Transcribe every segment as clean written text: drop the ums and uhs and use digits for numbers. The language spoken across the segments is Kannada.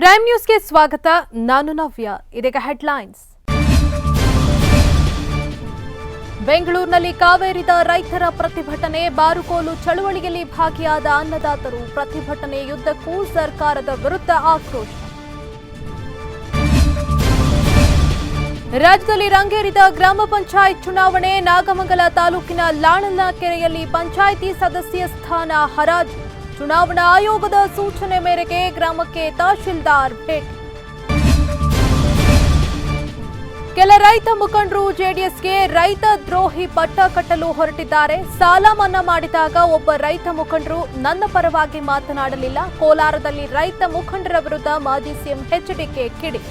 ಪ್ರೈಮ್ ನ್ಯೂಸ್ಗೆ ಸ್ವಾಗತ. ನಾನು ನವ್ಯ. ಇದೀಗ ಹೆಡ್ಲೈನ್ಸ್. ಬೆಂಗಳೂರಿನಲ್ಲಿ ಕಾವೇರಿದ ರೈತರ ಪ್ರತಿಭಟನೆ, ಬಾರುಕೋಲು ಚಳವಳಿಯಲ್ಲಿ ಭಾಗಿಯಾದ ಅನ್ನದಾತರು, ಪ್ರತಿಭಟನೆಯುದ್ದಕ್ಕೂ ಸರ್ಕಾರದ ವಿರುದ್ಧ ಆಕ್ರೋಶ. ರಾಜ್ಯದಲ್ಲಿ ರಂಗೇರಿದ ಗ್ರಾಮ ಪಂಚಾಯತ್ ಚುನಾವಣೆ, ನಾಗಮಂಗಲ ತಾಲೂಕಿನ ಲಾಳನಕೆರೆಯಲ್ಲಿ ಪಂಚಾಯಿತಿ ಸದಸ್ಯ ಸ್ಥಾನ ಹರಾಜು. ಚುನಾವಣಾ ಆಯೋಗದ ಸೂಚನೆ ಮೇರೆಗೆ ಗ್ರಾಮಕ್ಕೆ ತಹಶೀಲ್ದಾರ್ ಭೇಟಿ. ಕೆಲ ರೈತ ಮುಖಂಡರು ಜೆಡಿಎಸ್ಗೆ ರೈತ ದ್ರೋಹಿ ಪಟ್ಟ ಕಟ್ಟಲು ಹೊರಟಿದ್ದಾರೆ. ಸಾಲ ಮನ್ನಾ ಮಾಡಿದಾಗ ಒಬ್ಬ ರೈತ ಮುಖಂಡರು ನನ್ನ ಪರವಾಗಿ ಮಾತನಾಡಲಿಲ್ಲ. ಕೋಲಾರದಲ್ಲಿ ರೈತ ಮುಖಂಡರ ವಿರುದ್ಧ ಮಾಜಿ ಸಿಎಂ ಎಚ್ಡಿಕೆ ಕಿಡಿ.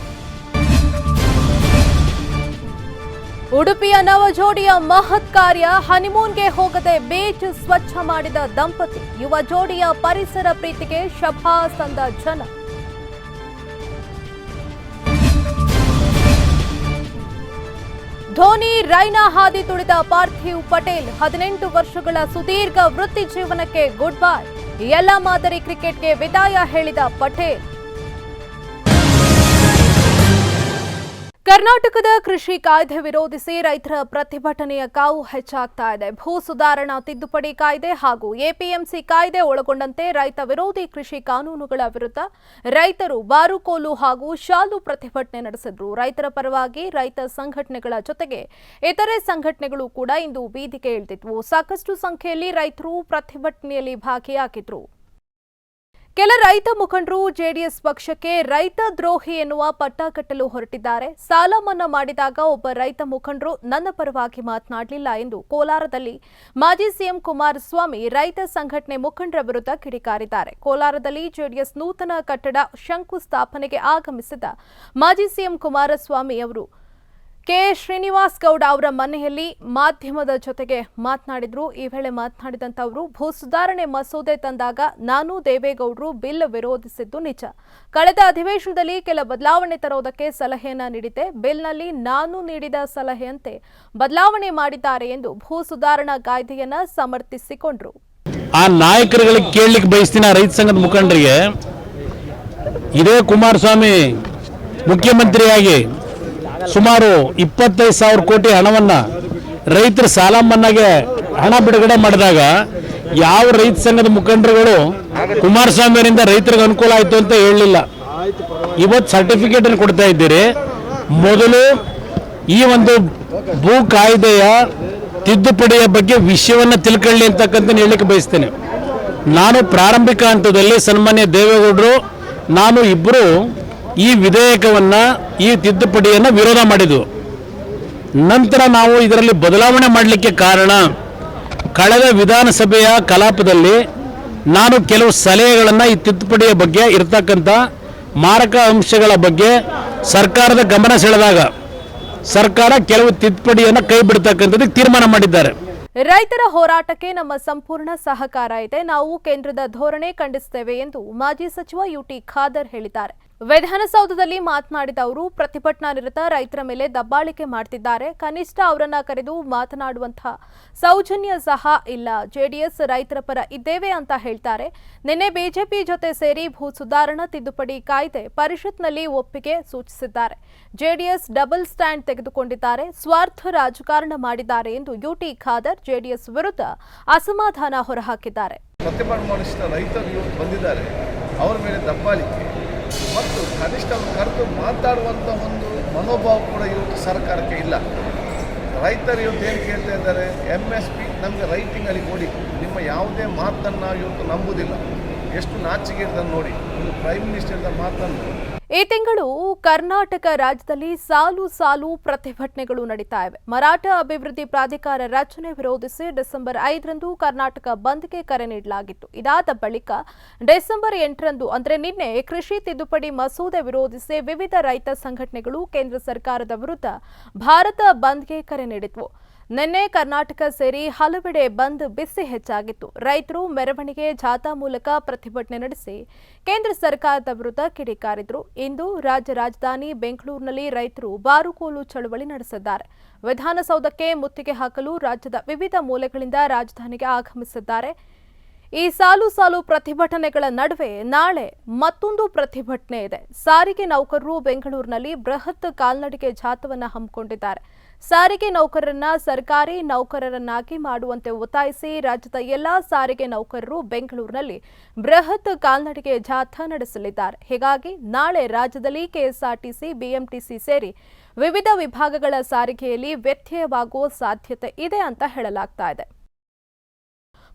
ಉಡುಪಿಯ ನವ ಜೋಡಿಯ ಮಹತ್ ಕಾರ್ಯ, ಹನಿಮೂನ್ಗೆ ಹೋಗದೆ ಬೀಚ್ ಸ್ವಚ್ಛ ಮಾಡಿದ ದಂಪತಿ. ಯುವ ಜೋಡಿಯ ಪರಿಸರ ಪ್ರೀತಿಗೆ ಶಭಾಸ್ ಅಂದ ಜನ. ಧೋನಿ ರೈನಾ ಹಾದಿ ತುಳಿದ ಪಾರ್ಥಿವ್ ಪಟೇಲ್, 18 ವರ್ಷಗಳ ಸುದೀರ್ಘ ವೃತ್ತಿ ಜೀವನಕ್ಕೆ ಗುಡ್ ಬೈ. ಎಲ್ಲ ಮಾದರಿ ಕ್ರಿಕೆಟ್ಗೆ ವಿದಾಯ ಹೇಳಿದ ಪಟೇಲ್. ಕರ್ನಾಟಕದ ಕೃಷಿ ಕಾಯ್ದೆ ವಿರೋಧಿಸಿ ರೈತರ ಪ್ರತಿಭಟನೆಯ ಕಾವು ಹೆಚ್ಚಾಗ್ತಾ ಇದೆ. ಭೂ ಸುಧಾರಣಾ ತಿದ್ದುಪಡಿ ಕಾಯ್ದೆ ಹಾಗೂ ಎಪಿಎಂಸಿ ಕಾಯ್ದೆ ಒಳಗೊಂಡಂತೆ ರೈತ ವಿರೋಧಿ ಕೃಷಿ ಕಾನೂನುಗಳ ವಿರುದ್ಧ ರೈತರು ಬಾರುಕೋಲು ಹಾಗೂ ಶಾಲು ಪ್ರತಿಭಟನೆ ನಡೆಸಿದ್ರು. ರೈತರ ಪರವಾಗಿ ರೈತ ಸಂಘಟನೆಗಳ ಜೊತೆಗೆ ಇತರೆ ಸಂಘಟನೆಗಳು ಕೂಡ ಇಂದು ಬೀದಿಗೆ ಇಳಿದಿದ್ವು. ಸಾಕಷ್ಟು ಸಂಖ್ಯೆಯಲ್ಲಿ ರೈತರು ಪ್ರತಿಭಟನೆಯಲ್ಲಿ ಭಾಗಿಯಾಗಿದ್ರು. ಕೆಲ ರೈತ ಮುಖಂಡರು ಜೆಡಿಎಸ್ ಪಕ್ಷಕ್ಕೆ ರೈತ ದ್ರೋಹಿ ಎನ್ನುವ ಪಟ್ಟ ಕಟ್ಟಲು ಹೊರಟಿದ್ದಾರೆ. ಸಾಲ ಮನ್ನಾ ಮಾಡಿದಾಗ ಒಬ್ಬ ರೈತ ಮುಖಂಡರು ನನ್ನ ಪರವಾಗಿ ಮಾತನಾಡಲಿಲ್ಲ ಎಂದು ಕೋಲಾರದಲ್ಲಿ ಮಾಜಿ ಸಿಎಂ ಕುಮಾರಸ್ವಾಮಿ ರೈತ ಸಂಘಟನೆ ಮುಖಂಡರ ವಿರುದ್ಧ ಕಿಡಿಕಾರಿದ್ದಾರೆ. ಕೋಲಾರದಲ್ಲಿ ಜೆಡಿಎಸ್ ನೂತನ ಕಟ್ಟಡ ಶಂಕುಸ್ಥಾಪನೆಗೆ ಆಗಮಿಸಿದ ಮಾಜಿ ಸಿಎಂ ಕುಮಾರಸ್ವಾಮಿ ಅವರು ಕೆ ಶ್ರೀನಿವಾಸ್ ಗೌಡ ಅವರ ಮನೆಯಲ್ಲಿ ಮಾಧ್ಯಮದ ಜೊತೆಗೆ ಮಾತನಾಡಿದ್ರು. ಈ ವೇಳೆ ಮಾತನಾಡಿದಂತವರು, ಭೂ ಸುಧಾರಣೆ ಮಸೂದೆ ತಂದಾಗ ನಾನು ದೇವೇಗೌಡರು ಬಿಲ್ ವಿರೋಧಿಸಿದ್ದು ನಿಜ. ಕಳೆದ ಅಧಿವೇಶನದಲ್ಲಿ ಕೆಲ ಬದಲಾವಣೆ ತರೋದಕ್ಕೆ ಸಲಹೆಯನ್ನ ನೀಡಿದ್ದೆ. ಬಿಲ್ನಲ್ಲಿ ನಾನು ನೀಡಿದ ಸಲಹೆಯಂತೆ ಬದಲಾವಣೆ ಮಾಡಿದ್ದಾರೆ ಎಂದು ಭೂ ಸುಧಾರಣಾ ಕಾಯ್ದೆಯನ್ನ ಸಮರ್ಥಿಸಿಕೊಂಡ್ರು. ಆ ನಾಯಕರುಗಳಿಗೆ ಕೇಳಲಿಕ್ಕೆ ಬಯಸ್ತೀನಿ, ರೈತ ಸಂಘದ ಮುಖಂಡರಿಗೆ, ಇದೇ ಕುಮಾರಸ್ವಾಮಿ ಮುಖ್ಯಮಂತ್ರಿಯಾಗಿ ಸುಮಾರು 25,000 ಕೋಟಿ ಹಣವನ್ನು ರೈತರ ಸಾಲ ಮನ್ನಾಗೆ ಹಣ ಬಿಡುಗಡೆ ಮಾಡಿದಾಗ ಯಾವ ರೈತ ಸಂಘದ ಮುಖಂಡರುಗಳು ಕುಮಾರಸ್ವಾಮಿಯವರಿಂದ ರೈತರಿಗೆ ಅನುಕೂಲ ಆಯಿತು ಅಂತ ಹೇಳಲಿಲ್ಲ. ಇವತ್ತು ಸರ್ಟಿಫಿಕೇಟ್ ಅನ್ನು ಕೊಡ್ತಾ ಇದ್ದೀರಿ. ಮೊದಲು ಈ ಒಂದು ಭೂ ಕಾಯ್ದೆಯ ತಿದ್ದುಪಡಿಯ ಬಗ್ಗೆ ವಿಷಯವನ್ನು ತಿಳ್ಕೊಳ್ಳಿ ಅಂತಕ್ಕಂಥ ಹೇಳಲಿಕ್ಕೆ ಬಯಸ್ತೇನೆ. ನಾನು ಪ್ರಾರಂಭಿಕ ಹಂತದಲ್ಲಿ ಸನ್ಮಾನ್ಯ ದೇವೇಗೌಡರು ನಾನು ಇಬ್ಬರು ಈ ವಿಧೇಯಕವನ್ನು, ಈ ತಿದ್ದುಪಡಿಯನ್ನು ವಿರೋಧ ಮಾಡಿದ್ವು. ನಂತರ ನಾವು ಇದರಲ್ಲಿ ಬದಲಾವಣೆ ಮಾಡಲಿಕ್ಕೆ ಕಾರಣ, ಕಳೆದ ವಿಧಾನಸಭೆಯ ಕಲಾಪದಲ್ಲಿ ನಾನು ಕೆಲವು ಸಲಹೆಗಳನ್ನು ಈ ತಿದ್ದುಪಡಿಯ ಬಗ್ಗೆ ಇರತಕ್ಕಂಥ ಮಾರಕ ಅಂಶಗಳ ಬಗ್ಗೆ ಸರ್ಕಾರದ ಗಮನ ಸೆಳೆದಾಗ ಸರ್ಕಾರ ಕೆಲವು ತಿದ್ದುಪಡಿಯನ್ನು ಕೈ ಬಿಡ್ತಕ್ಕಂಥದ್ದಕ್ಕೆ ತೀರ್ಮಾನ ಮಾಡಿದ್ದಾರೆ. ರೈತರ ಹೋರಾಟಕ್ಕೆ ನಮ್ಮ ಸಂಪೂರ್ಣ ಸಹಕಾರ ಇದೆ. ನಾವು ಕೇಂದ್ರದ ಧೋರಣೆ ಖಂಡಿಸುತ್ತೇವೆ ಎಂದು ಮಾಜಿ ಸಚಿವ ಯುಟಿ ಖಾದರ್ ಹೇಳಿದ್ದಾರೆ. ವಿಧಾನಸೌಧದಲ್ಲಿ ಮಾತನಾಡಿದ ಅವರು, ಪ್ರತಿಭಟನಾ ನಿರತ ರೈತರ ಮೇಲೆ ದಬ್ಬಾಳಿಕೆ ಮಾಡ್ತಿದ್ದಾರೆ. ಕನಿಷ್ಠ ಅವರನ್ನ ಕರೆದು ಮಾತನಾಡುವಂತಹ ಸೌಜನ್ಯ ಸಹ ಇಲ್ಲ. ಜೆಡಿಎಸ್ ರೈತರ ಪರ ಇದ್ದೇವೆ ಅಂತ ಹೇಳ್ತಾರೆ. ನಿನ್ನೆ ಬಿಜೆಪಿ ಜೊತೆ ಸೇರಿ ಭೂ ಸುಧಾರಣಾ ತಿದ್ದುಪಡಿ ಕಾಯ್ದೆ ಪರಿಷತ್ನಲ್ಲಿ ಒಪ್ಪಿಗೆ ಸೂಚಿಸಿದ್ದಾರೆ. ಜೆಡಿಎಸ್ ಡಬಲ್ ಸ್ಟ್ಯಾಂಡ್ ತೆಗೆದುಕೊಂಡಿದ್ದಾರೆ, ಸ್ವಾರ್ಥ ರಾಜಕಾರಣ ಮಾಡಿದ್ದಾರೆ ಎಂದು ಯುಟಿ ಖಾದರ್ ಜೆಡಿಎಸ್ ವಿರುದ್ಧ ಅಸಮಾಧಾನ ಹೊರಹಾಕಿದ್ದಾರೆ. ಪ್ರತಿಭಟನಾ ರೈತರು ಬಂದಿದ್ದಾರೆ, ಅವರ ಮೇಲೆ ದಬ್ಬಾಳಿಕೆ ಮತ್ತು ಕನಿಷ್ಠ ಕರೆದು ಮಾತಾಡುವಂಥ ಒಂದು ಮನೋಭಾವ ಕೂಡ ಇವತ್ತು ಸರ್ಕಾರಕ್ಕೆ ಇಲ್ಲ. ರೈತರು ಇವತ್ತು ಏನು ಕೇಳ್ತಾ ಇದ್ದಾರೆ, MSP ನಮಗೆ ರೈಟಿಂಗಲ್ಲಿ ಕೊಡಿ, ನಿಮ್ಮ ಯಾವುದೇ ಮಾತನ್ನು ಇವತ್ತು ನಂಬುವುದಿಲ್ಲ. ಎಷ್ಟು ನಾಚಿಕೆ ಇರ್ತದೆ ನೋಡಿ, ಒಂದು ಪ್ರೈಮ್ ಮಿನಿಸ್ಟರ್ದ ಮಾತನ್ನು. ಈ ತಿಂಗಳು ಕರ್ನಾಟಕ ರಾಜ್ಯದಲ್ಲಿ ಸಾಲು ಸಾಲು ಪ್ರತಿಭಟನೆಗಳು ನಡೀತಾ ಇವೆ. ಮರಾಠ ಅಭಿವೃದ್ಧಿ ಪ್ರಾಧಿಕಾರ ರಚನೆ ವಿರೋಧಿಸಿ ಡಿಸೆಂಬರ್ 5ರಂದು ಕರ್ನಾಟಕ ಬಂದ್ಗೆ ಕರೆ ನೀಡಲಾಗಿತ್ತು. ಇದಾದ ಬಳಿಕ ಡಿಸೆಂಬರ್ 8ರಂದು ಅಂದರೆ ನಿನ್ನೆ ಕೃಷಿ ತಿದ್ದುಪಡಿ ಮಸೂದೆ ವಿರೋಧಿಸಿ ವಿವಿಧ ರೈತ ಸಂಘಟನೆಗಳು ಕೇಂದ್ರ ಸರ್ಕಾರದ ವಿರುದ್ಧ ಭಾರತ ಬಂದ್ಗೆ ಕರೆ ನೀಡಿದ್ವು. ನಿನ್ನೆ ಕರ್ನಾಟಕ ಸೇರಿ ಹಲವೆಡೆ ಬಂದ್ ಬಿಸಿ ಹೆಚ್ಚಾಗಿತ್ತು. ರೈತರು ಮೆರವಣಿಗೆ, ಜಾಥಾ ಮೂಲಕ ಪ್ರತಿಭಟನೆ ನಡೆಸಿ ಕೇಂದ್ರ ಸರ್ಕಾರದ ವಿರುದ್ಧ ಕಿಡಿಕಾರಿದ್ರು. ಇಂದು ರಾಜ್ಯ ರಾಜಧಾನಿ ಬೆಂಗಳೂರಿನಲ್ಲಿ ರೈತರು ಬಾರುಕೋಲು ಚಳವಳಿ ನಡೆಸಿದ್ದಾರೆ. ವಿಧಾನಸೌಧಕ್ಕೆ ಮುತ್ತಿಗೆ ಹಾಕಲು ರಾಜ್ಯದ ವಿವಿಧ ಮೂಲೆಗಳಿಂದ ರಾಜಧಾನಿಗೆ ಆಗಮಿಸಿದ್ದಾರೆ. ಈ ಸಾಲು ಪ್ರತಿಭಟನೆಗಳ ನಡುವೆ ನಾಳೆ ಮತ್ತೊಂದು ಪ್ರತಿಭಟನೆ ಇದೆ. ಸಾರಿಗೆ ನೌಕರರು ಬೆಂಗಳೂರಿನಲ್ಲಿ ಬೃಹತ್ ಕಾಲ್ನಡಿಗೆ ಜಾಥಾವನ್ನು ಹಮ್ಮಿಕೊಂಡಿದ್ದಾರೆ. ಸಾರಿಗೆ ನೌಕರರನ್ನ ಸರ್ಕಾರಿ ನೌಕರರನ್ನಾಗಿ ಮಾಡುವಂತೆ ಒತ್ತಾಯಿಸಿ ರಾಜ್ಯದ ಎಲ್ಲಾ ಸಾರಿಗೆ ನೌಕರರು ಬೆಂಗಳೂರಿನಲ್ಲಿ ಬೃಹತ್ ಕಾಲ್ನಡಿಗೆ ಜಾಥಾ ನಡೆಸಲಿದ್ದಾರೆ. ಹೀಗಾಗಿ ನಾಳೆ ರಾಜ್ಯದಲ್ಲಿ ಕೆಎಸ್ಆರ್ಟಿಸಿ, ಬಿಎಂಟಿಸಿ ಸೇರಿ ವಿವಿಧ ವಿಭಾಗಗಳ ಸಾರಿಗೆಯಲ್ಲಿ ವ್ಯತ್ಯಯವಾಗುವ ಸಾಧ್ಯತೆ ಇದೆ ಅಂತ ಹೇಳಲಾಗ್ತಾ ಇದೆ.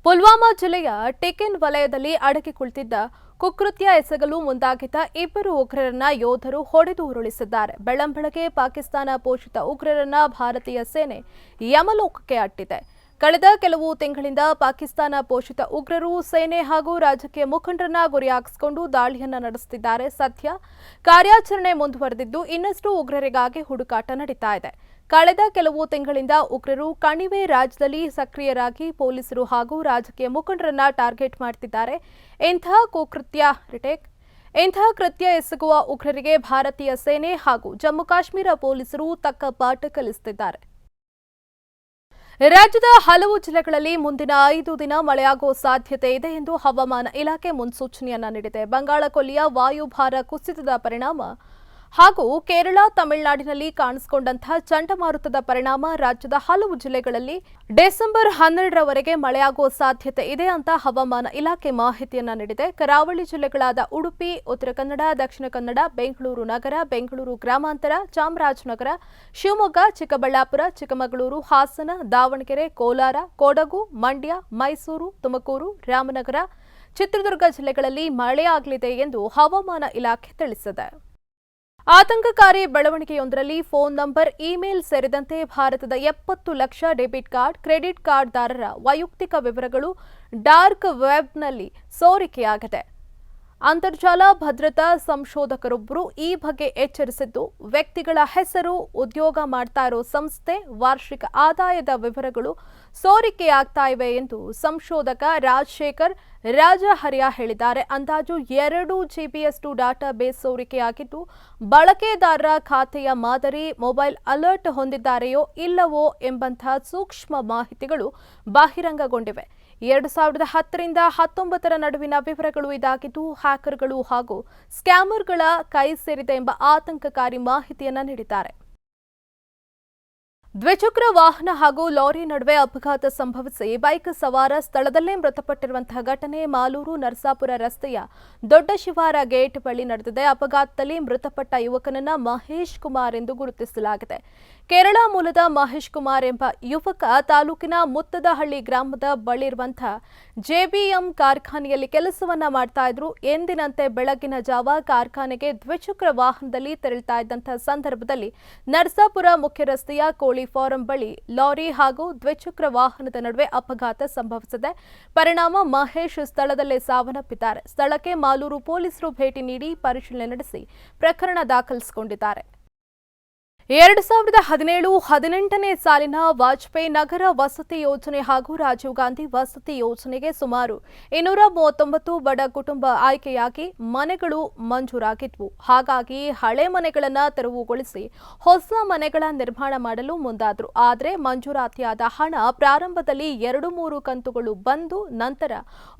ಪುಲ್ವಾಮಾ ಜಿಲ್ಲೆಯ ಟಿಕಿನ್ ವಲಯದಲ್ಲಿ ಅಡಗಿ ಕುಳಿತಿದ್ದ ಕುಕೃತ್ಯ ಎಸಗಲು ಮುಂದಾಗಿದ್ದ ಇಬ್ಬರು ಉಗ್ರರನ್ನ ಯೋಧರು ಹೊಡೆದು ಉರುಳಿಸಿದ್ದಾರೆ. ಬೆಳ್ಳಂಬೆಳಗ್ಗೆ ಪಾಕಿಸ್ತಾನ ಪೋಷಿತ ಉಗ್ರರನ್ನ ಭಾರತೀಯ ಸೇನೆ ಯಮಲೋಕಕ್ಕೆ ಅಟ್ಟಿದೆ. ಕಳೆದ ಕೆಲವು ತಿಂಗಳಿಂದ ಪಾಕಿಸ್ತಾನ ಪೋಷಿತ ಉಗ್ರರು ಸೇನೆ ಹಾಗೂ ರಾಜಕೀಯ ಮುಖಂಡರನ್ನ ಗುರಿಯಾಗಿಸಿಕೊಂಡು ದಾಳಿಯನ್ನ ನಡೆಸುತ್ತಿದ್ದಾರೆ. ಸದ್ಯ ಕಾರ್ಯಾಚರಣೆ ಮುಂದುವರೆದಿದ್ದು ಇನ್ನಷ್ಟು ಉಗ್ರರಿಗಾಗಿ ಹುಡುಕಾಟ ನಡೀತಾ ಇದೆ. ಕಳೆದ ಕೆಲವು ತಿಂಗಳಿಂದ ಉಗ್ರರು ಕಣಿವೆ ರಾಜ್ಯದಲ್ಲಿ ಸಕ್ರಿಯರಾಗಿ ಪೊಲೀಸರು ಹಾಗೂ ರಾಜಕೀಯ ಮುಖಂಡರನ್ನ ಟಾರ್ಗೆಟ್ ಮಾಡ್ತಿದ್ದಾರೆ. ಇಂತಹ ಕೃತ್ಯ ಎಸಗುವ ಉಗ್ರರಿಗೆ ಭಾರತೀಯ ಸೇನೆ ಹಾಗೂ ಜಮ್ಮು ಕಾಶ್ಮೀರ ಪೊಲೀಸರು ತಕ್ಕ ಪಾಠ ಕಲಿಸುತ್ತಿದ್ದಾರೆ. ರಾಜ್ಯದ ಹಲವು ಜಿಲ್ಲೆಗಳಲ್ಲಿ ಮುಂದಿನ 5 ದಿನ ಮಳೆಯಾಗುವ ಸಾಧ್ಯತೆ ಇದೆ ಎಂದು ಹವಾಮಾನ ಇಲಾಖೆ ಮುನ್ಸೂಚನೆಯನ್ನ ನೀಡಿದೆ. ಬಂಗಾಳ ಕೊಲ್ಲಿಯ ವಾಯುಭಾರ ಕುಸಿತದ ಪರಿಣಾಮ ಹಾಗೂ ಕೇರಳ, ತಮಿಳುನಾಡಿನಲ್ಲಿ ಕಾಣಿಸಿಕೊಂಡಂತಹ ಚಂಡಮಾರುತದ ಪರಿಣಾಮ ರಾಜ್ಯದ ಹಲವು ಜಿಲ್ಲೆಗಳಲ್ಲಿ ಡಿಸೆಂಬರ್ 12ರವರೆಗೆ ಮಳೆಯಾಗುವ ಸಾಧ್ಯತೆ ಇದೆ ಅಂತ ಹವಾಮಾನ ಇಲಾಖೆ ಮಾಹಿತಿಯನ್ನ ನೀಡಿದೆ. ಕರಾವಳಿ ಜಿಲ್ಲೆಗಳಾದ ಉಡುಪಿ, ಉತ್ತರ ಕನ್ನಡ, ದಕ್ಷಿಣ ಕನ್ನಡ, ಬೆಂಗಳೂರು ನಗರ, ಬೆಂಗಳೂರು ಗ್ರಾಮಾಂತರ, ಚಾಮರಾಜನಗರ, ಶಿವಮೊಗ್ಗ, ಚಿಕ್ಕಬಳ್ಳಾಪುರ, ಚಿಕ್ಕಮಗಳೂರು, ಹಾಸನ, ದಾವಣಗೆರೆ, ಕೋಲಾರ, ಕೊಡಗು, ಮಂಡ್ಯ, ಮೈಸೂರು, ತುಮಕೂರು, ರಾಮನಗರ, ಚಿತ್ರದುರ್ಗ ಜಿಲ್ಲೆಗಳಲ್ಲಿ ಮಳೆಯಾಗಲಿದೆ ಎಂದು ಹವಾಮಾನ ಇಲಾಖೆ ತಿಳಿಸಿದೆ. ಆತಂಕಕಾರಿ ಬೆಳವಣಿಗೆಯೊಂದರಲ್ಲಿ ಫೋನ್ ನಂಬರ್, ಇಮೇಲ್ ಸೇರಿದಂತೆ ಭಾರತದ 70 ಲಕ್ಷ ಡೆಬಿಟ್ ಕಾರ್ಡ್, ಕ್ರೆಡಿಟ್ ಕಾರ್ಡ್ದಾರರ ವೈಯಕ್ತಿಕ ವಿವರಗಳು ಡಾರ್ಕ್ ವೆಬ್ನಲ್ಲಿ ಸೋರಿಕೆಯಾಗಿದೆ. ಅಂತರ್ಜಾಲ ಭದ್ರತಾ ಸಂಶೋಧಕರೊಬ್ಬರು ಈ ಬಗ್ಗೆ ಎಚ್ಚರಿಸಿದ್ದು, ವ್ಯಕ್ತಿಗಳ ಹೆಸರು, ಉದ್ಯೋಗ ಮಾಡ್ತಾ ಇರೋ ಸಂಸ್ಥೆ, ವಾರ್ಷಿಕ ಆದಾಯದ ವಿವರಗಳು ಸೋರಿಕೆಯಾಗ್ತಾ ಇವೆ ಎಂದು ಸಂಶೋಧಕ ರಾಜಶೇಖರ್ ರಾಜಹರ್ಯ ಹೇಳಿದ್ದಾರೆ. ಅಂದಾಜು 2 GBಯಷ್ಟು ಡಾಟಾ ಬೇಸ್ ಸೋರಿಕೆಯಾಗಿದ್ದು, ಬಳಕೆದಾರರ ಖಾತೆಯ ಮಾದರಿ, ಮೊಬೈಲ್ ಅಲರ್ಟ್ ಹೊಂದಿದ್ದಾರೆಯೋ ಇಲ್ಲವೋ ಎಂಬಂತಹ ಸೂಕ್ಷ್ಮ ಮಾಹಿತಿಗಳು ಬಹಿರಂಗಗೊಂಡಿವೆ. 2010ರಿಂದ 19ರ ನಡುವಿನ ವಿವರಗಳು ಇದಾಗಿದ್ದು, ಹ್ಯಾಕರ್ಗಳು ಹಾಗೂ ಸ್ಕ್ಯಾಮರ್ಗಳ ಕೈ ಸೇರಿದೆ ಎಂಬ ಆತಂಕಕಾರಿ ಮಾಹಿತಿಯನ್ನ ನೀಡಿದ್ದಾರೆ. ದ್ವಿಚಕ್ರ ವಾಹನ ಹಾಗೂ ಲಾರಿ ನಡುವೆ ಅಪಘಾತ ಸಂಭವಿಸಿ ಬೈಕ್ ಸವಾರ ಸ್ಥಳದಲ್ಲೇ ಮೃತಪಟ್ಟಿರುವಂತಹ ಘಟನೆ ಮಾಲೂರು ನರಸಾಪುರ ರಸ್ತೆಯ ದೊಡ್ಡ ಶಿವಾರ ಗೇಟ್ ಬಳಿ ನಡೆದಿದೆ. ಅಪಘಾತದಲ್ಲಿ ಮೃತಪಟ್ಟ ಯುವಕನನ್ನ ಮಹೇಶ್ ಕುಮಾರ್ ಎಂದು ಗುರುತಿಸಲಾಗಿದೆ. ಕೇರಳ ಮೂಲದ ಮಹೇಶ್ ಕುಮಾರ್ ಎಂಬ ಯುವಕ ತಾಲೂಕಿನ ಮುತ್ತದಹಳ್ಳಿ ಗ್ರಾಮದ ಬಳಿರುವಂತಹ ಜೆಬಿಎಂ ಕಾರ್ಖಾನೆಯಲ್ಲಿ ಕೆಲಸವನ್ನ ಮಾಡ್ತಾ ಇದ್ರು. ಎಂದಿನಂತೆ ಬೆಳಗಿನ ಜಾವ ಕಾರ್ಖಾನೆಗೆ ದ್ವಿಚಕ್ರ ವಾಹನದಲ್ಲಿ ತೆರಳುತ್ತಾ ಇದ್ದಂತಹ ಸಂದರ್ಭದಲ್ಲಿ ನರಸಾಪುರ ಮುಖ್ಯ ರಸ್ತೆಯ ಕೋಳಿ ಫಾರಂ ಬಳಿ ಲಾರಿ ಹಾಗೂ ದ್ವಿಚಕ್ರ ವಾಹನದ ನಡುವೆ ಅಪಘಾತ ಸಂಭವಿಸಿದೆ. ಪರಿಣಾಮ ಮಹೇಶ್ ಸ್ಥಳದಲ್ಲೇ ಸಾವನ್ನಪ್ಪಿದ್ದಾರೆ. ಸ್ಥಳಕ್ಕೆ ಮಾಲೂರು ಪೊಲೀಸರು ಭೇಟಿ ನೀಡಿ ಪರಿಶೀಲನೆ ನಡೆಸಿ ಪ್ರಕರಣ ದಾಖಲಿಸಿಕೊಂಡಿದ್ದಾರೆ. 2017-18ನೇ ಸಾಲಿನ ವಾಜಪೇಯಿ ನಗರ ವಸತಿ ಯೋಜನೆ ಹಾಗೂ ರಾಜೀವ್ ಗಾಂಧಿ ವಸತಿ ಯೋಜನೆಗೆ ಸುಮಾರು 239 ಬಡ ಕುಟುಂಬ ಆಯ್ಕೆಯಾಗಿ ಮನೆಗಳು ಮಂಜೂರಾಗಿದ್ವು. ಹಾಗಾಗಿ ಹಳೆ ಮನೆಗಳನ್ನು ತೆರವುಗೊಳಿಸಿ ಹೊಸ ಮನೆಗಳ ನಿರ್ಮಾಣ ಮಾಡಲು ಮುಂದಾದ್ರು. ಆದರೆ ಮಂಜೂರಾತಿಯಾದ ಹಣ ಪ್ರಾರಂಭದಲ್ಲಿ 2-3 ಕಂತುಗಳು ಬಂದು ನಂತರ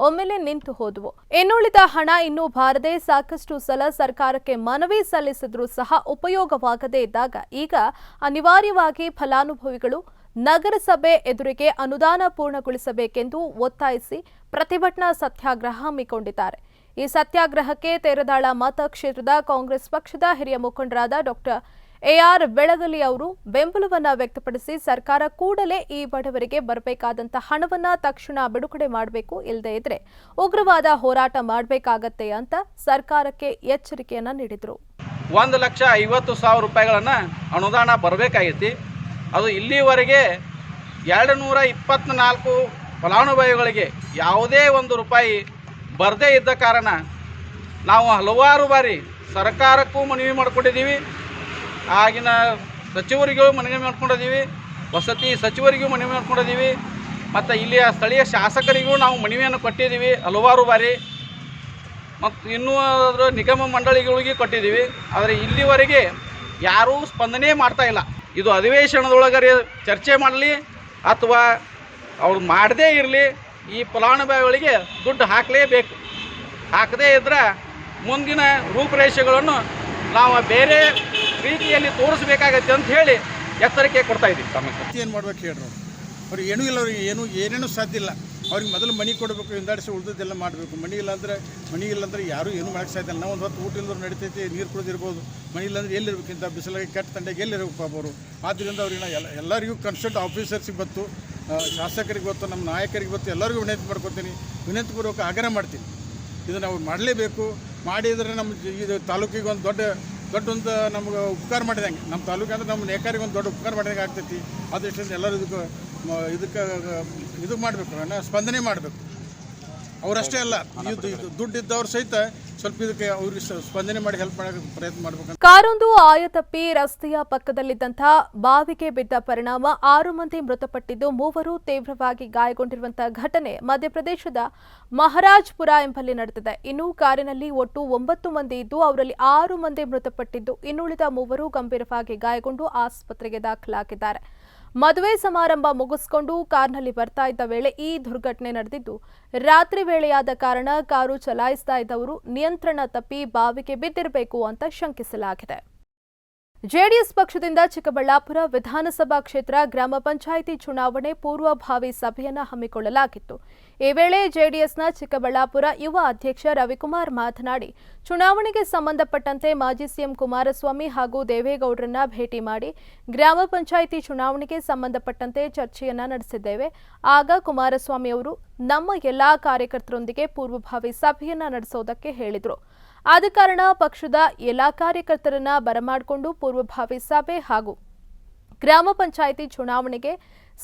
ಒಮ್ಮೆಲೆ ನಿಂತು ಹೋದವು. ಇನ್ನುಳಿದ ಹಣ ಇನ್ನೂ ಬಾರದೆ ಸಾಕಷ್ಟು ಸಲ ಸರ್ಕಾರಕ್ಕೆ ಮನವಿ ಸಲ್ಲಿಸಿದ್ರೂ ಸಹ ಉಪಯೋಗವಾಗದೇ ಇದ್ದಾಗ ಈಗ ಅನಿವಾರ್ಯವಾಗಿ ಫಲಾನುಭವಿಗಳು ನಗರಸಭೆ ಎದುರಿಗೆ ಅನುದಾನ ಪೂರ್ಣಗೊಳಿಸಬೇಕೆಂದು ಒತ್ತಾಯಿಸಿ ಪ್ರತಿಭಟನಾ ಸತ್ಯಾಗ್ರಹ ಹಮ್ಮಿಕೊಂಡಿದ್ದಾರೆ. ಈ ಸತ್ಯಾಗ್ರಹಕ್ಕೆ ತೇರದಾಳ ಮತಕ್ಷೇತ್ರದ ಕಾಂಗ್ರೆಸ್ ಪಕ್ಷದ ಹಿರಿಯ ಮುಖಂಡರಾದ ಡಾಕ್ಟರ್ ಎಆರ್ ಬೆಳಗಲಿ ಅವರು ಬೆಂಬಲವನ್ನ ವ್ಯಕ್ತಪಡಿಸಿ ಸರ್ಕಾರ ಕೂಡಲೇ ಈ ಬಡವರಿಗೆ ಬರಬೇಕಾದಂತ ಹಣವನ್ನ ತಕ್ಷಣ ಬಿಡುಗಡೆ ಮಾಡಬೇಕು, ಇಲ್ಲದೇ ಇದ್ರೆ ಉಗ್ರವಾದ ಹೋರಾಟ ಮಾಡಬೇಕಾಗತ್ತೆ ಅಂತ ಸರ್ಕಾರಕ್ಕೆ ಎಚ್ಚರಿಕೆಯನ್ನ ನೀಡಿದರು. 1,50,000 ರೂಪಾಯಿಗಳನ್ನು ಅನುದಾನ ಬರಬೇಕಾಗೈತಿ. ಅದು ಇಲ್ಲಿವರೆಗೆ 224 ಫಲಾನುಭವಿಗಳಿಗೆ ಯಾವುದೇ 1 ರೂಪಾಯಿ ಬರದೇ ಇದ್ದ ಕಾರಣ ನಾವು ಹಲವಾರು ಬಾರಿ ಸರ್ಕಾರಕ್ಕೂ ಮನವಿ ಮಾಡಿಕೊಂಡಿದ್ದೀವಿ, ಆಗಿನ ಸಚಿವರಿಗೂ ಮನವಿ ಮಾಡ್ಕೊಂಡಿದ್ದೀವಿ, ವಸತಿ ಸಚಿವರಿಗೂ ಮನವಿ ಮಾಡ್ಕೊಂಡಿದ್ದೀವಿ, ಮತ್ತು ಇಲ್ಲಿಯ ಸ್ಥಳೀಯ ಶಾಸಕರಿಗೂ ನಾವು ಮನವಿಯನ್ನು ಕೊಟ್ಟಿದ್ದೀವಿ ಹಲವಾರು ಬಾರಿ, ಮತ್ತು ಇನ್ನೂ ಅದರ ನಿಗಮ ಮಂಡಳಿಗಳಿಗೆ ಕೊಟ್ಟಿದ್ದೀವಿ. ಆದರೆ ಇಲ್ಲಿವರೆಗೆ ಯಾರೂ ಸ್ಪಂದನೆ ಮಾಡ್ತಾ ಇಲ್ಲ. ಇದು ಅಧಿವೇಶನದೊಳಗರೆ ಚರ್ಚೆ ಮಾಡಲಿ ಅಥವಾ ಅವ್ರು ಮಾಡದೇ ಇರಲಿ, ಈ ಫಲಾನುಭವಿಗಳಿಗೆ ದುಡ್ಡು ಹಾಕಲೇಬೇಕು. ಹಾಕದೇ ಇದ್ದರೆ ಮುಂದಿನ ರೂಪುರೇಷೆಗಳನ್ನು ನಾವು ಬೇರೆ ರೀತಿಯಲ್ಲಿ ತೋರಿಸಬೇಕಾಗತ್ತೆ ಅಂತ ಹೇಳಿ ಎಚ್ಚರಿಕೆ ಕೊಡ್ತಾ ಇದ್ದೀವಿ. ಏನು ಮಾಡ್ಬೇಕು ಹೇಳ್ರಿ, ಅವ್ರಿಗೆ ಏನೂ ಇಲ್ಲ, ಅವ್ರಿಗೆ ಏನೇನೂ ಸಾಧ್ಯ ಇಲ್ಲ. ಅವ್ರಿಗೆ ಮೊದಲು ಮನೆ ಕೊಡಬೇಕು, ಹಿಂದಾಡಿಸಿ ಉಳಿದದ್ದೆಲ್ಲ ಮಾಡಬೇಕು. ಮನೆ ಇಲ್ಲಾಂದ್ರೆ ಯಾರೂ ಏನೂ ಮಾಡೋಕ್ಕೆ ಸಾಧ್ಯ ಇಲ್ಲ. ನಾವು ಒಂದು ಹೊತ್ತು ಊಟ ಇಲ್ಲದ್ರು ನಡೀತೈತಿ, ನೀರು ಕುಡಿದಿರ್ಬೋದು. ಮನೆ ಇಲ್ಲಾಂದ್ರೆ ಎಲ್ಲಿರ್ಬೇಕಿಂತ ಬಿಸಿಲಾಗಿ ಕೆಟ್ಟ ತಂಡೆಗೆ ಎಲ್ಲಿರ್ಬೇಕು ಅವರು. ಆದ್ದರಿಂದ ಅವ್ರಿಗೆ ಎಲ್ಲರಿಗೂ ಕನ್ಸಲ್ಟ್ ಆಫೀಸರ್ಸಿಗೆ ಗೊತ್ತು, ಶಾಸಕರಿಗೆ ಗೊತ್ತು, ನಮ್ಮ ನಾಯಕರಿಗೆ ಗೊತ್ತು, ಎಲ್ಲರಿಗೂ ವಿನಂತಿ ಮಾಡ್ಕೊತೀನಿ, ವಿನಂತಿಪೂರ್ವಕ ಆಗ್ರಹ ಮಾಡ್ತೀನಿ. ಇದನ್ನು ಅವ್ರು ಮಾಡಲೇಬೇಕು. ಮಾಡಿದರೆ ನಮ್ಮ ಇದು ತಾಲೂಕಿಗೆ ಒಂದು ದೊಡ್ಡ ಒಂದು ನಮ್ಗೆ ಉಪಕಾರ ಮಾಡಿದಂಗೆ, ನಮ್ಮ ತಾಲೂಕು ಅಂದ್ರೆ ನಮ್ಮ ನೇಕಾರಿಗೆ ಒಂದು ದೊಡ್ಡ ಉಪಕಾರ ಮಾಡಿದಂಗೆ ಆಗ್ತೈತಿ. ಅದರಿಂದ ಎಲ್ಲರೂ ಇದಕ್ಕೆ ಇದು ಮಾಡಬೇಕು, ಸ್ಪಂದನೆ ಮಾಡಬೇಕು. ಅವರಷ್ಟೇ ಅಲ್ಲ, ಇದು ದುಡ್ಡಿದ್ದವ್ರು ಸಹಿತ ಸ್ವಲ್ಪ ಇದಕ್ಕೆ ಅವ್ರಿಗೆ ಸ್ಪಂದನೆ ಮಾಡಿ ಹೆಲ್ಪ್ ಮಾಡೋಕ್ಕೆ ಪ್ರಯತ್ನ ಮಾಡಬೇಕು. ಕಾರೊಂದು ಆಯತಪ್ಪಿ ರಸ್ತೆಯ ಪಕ್ಕದಲ್ಲಿದ್ದಂತಹ ಬಾವಿಗೆ ಬಿದ್ದ ಪರಿಣಾಮ 6 ಮಂದಿ ಮೃತಪಟ್ಟಿದ್ದು 3 ತೀವ್ರವಾಗಿ ಗಾಯಗೊಂಡಿರುವಂತಹ ಘಟನೆ ಮಧ್ಯಪ್ರದೇಶದ ಮಹಾರಾಜ್ಪುರ ಎಂಬಲ್ಲಿ ನಡೆದಿದೆ. ಇನ್ನು ಕಾರಿನಲ್ಲಿ ಒಟ್ಟು 9 ಮಂದಿ ಇದ್ದು ಅವರಲ್ಲಿ 6 ಮಂದಿ ಮೃತಪಟ್ಟಿದ್ದು ಇನ್ನುಳಿದ 3 ಗಂಭೀರವಾಗಿ ಗಾಯಗೊಂಡು ಆಸ್ಪತ್ರೆಗೆ ದಾಖಲಾಗಿದ್ದಾರೆ. ಮದುವೆ ಸಮಾರಂಭ ಮುಗಿಸಿಕೊಂಡು ಕಾರ್ನಲ್ಲಿ ಬರ್ತಾ ಇದ್ದ ವೇಳೆ ಈ ದುರ್ಘಟನೆ ನಡೆದಿದ್ದು, ರಾತ್ರಿ ವೇಳೆಯಾದ ಕಾರಣ ಕಾರು ಚಲಾಯಿಸ್ತಾ ಇದ್ದವರು ನಿಯಂತ್ರಣ ತಪ್ಪಿ ಬಾವಿಗೆ ಬಿದ್ದಿರಬೇಕು ಅಂತ ಶಂಕಿಸಲಾಗಿದೆ. ಜೆಡಿಎಸ್ ಪಕ್ಷದಿಂದ ಚಿಕ್ಕಬಳ್ಳಾಪುರ ವಿಧಾನಸಭಾ ಕ್ಷೇತ್ರ ಗ್ರಾಮ ಪಂಚಾಯಿತಿ ಚುನಾವಣೆ ಪೂರ್ವಭಾವಿ ಸಭೆಯನ್ನು ಹಮ್ಮಿಕೊಳ್ಳಲಾಗಿತ್ತು. ಈ ವೇಳೆ ಜೆಡಿಎಸ್ನ ಚಿಕ್ಕಬಳ್ಳಾಪುರ ಯುವ ಅಧ್ಯಕ್ಷ ರವಿಕುಮಾರ್ ಮಾತನಾಡಿ, ಚುನಾವಣೆಗೆ ಸಂಬಂಧಪಟ್ಟಂತೆ ಮಾಜಿ ಸಿಎಂ ಕುಮಾರಸ್ವಾಮಿ ಹಾಗೂ ದೇವೇಗೌಡರನ್ನ ಭೇಟಿ ಮಾಡಿ ಗ್ರಾಮ ಪಂಚಾಯಿತಿ ಚುನಾವಣೆಗೆ ಸಂಬಂಧಪಟ್ಟಂತೆ ಚರ್ಚೆಯನ್ನ ನಡೆಸಿದ್ದೇವೆ. ಆಗ ಕುಮಾರಸ್ವಾಮಿ ಅವರು ನಮ್ಮ ಎಲ್ಲಾ ಕಾರ್ಯಕರ್ತರೊಂದಿಗೆ ಪೂರ್ವಭಾವಿ ಸಭೆಯನ್ನ ನಡೆಸೋದಕ್ಕೆ ಹೇಳಿದರು. ಆದ ಕಾರಣ ಪಕ್ಷದ ಎಲ್ಲಾ ಕಾರ್ಯಕರ್ತರನ್ನ ಬರಮಾಡಿಕೊಂಡು ಪೂರ್ವಭಾವಿ ಸಭೆ ಹಾಗೂ ಗ್ರಾಮ ಪಂಚಾಯಿತಿ ಚುನಾವಣೆಗೆ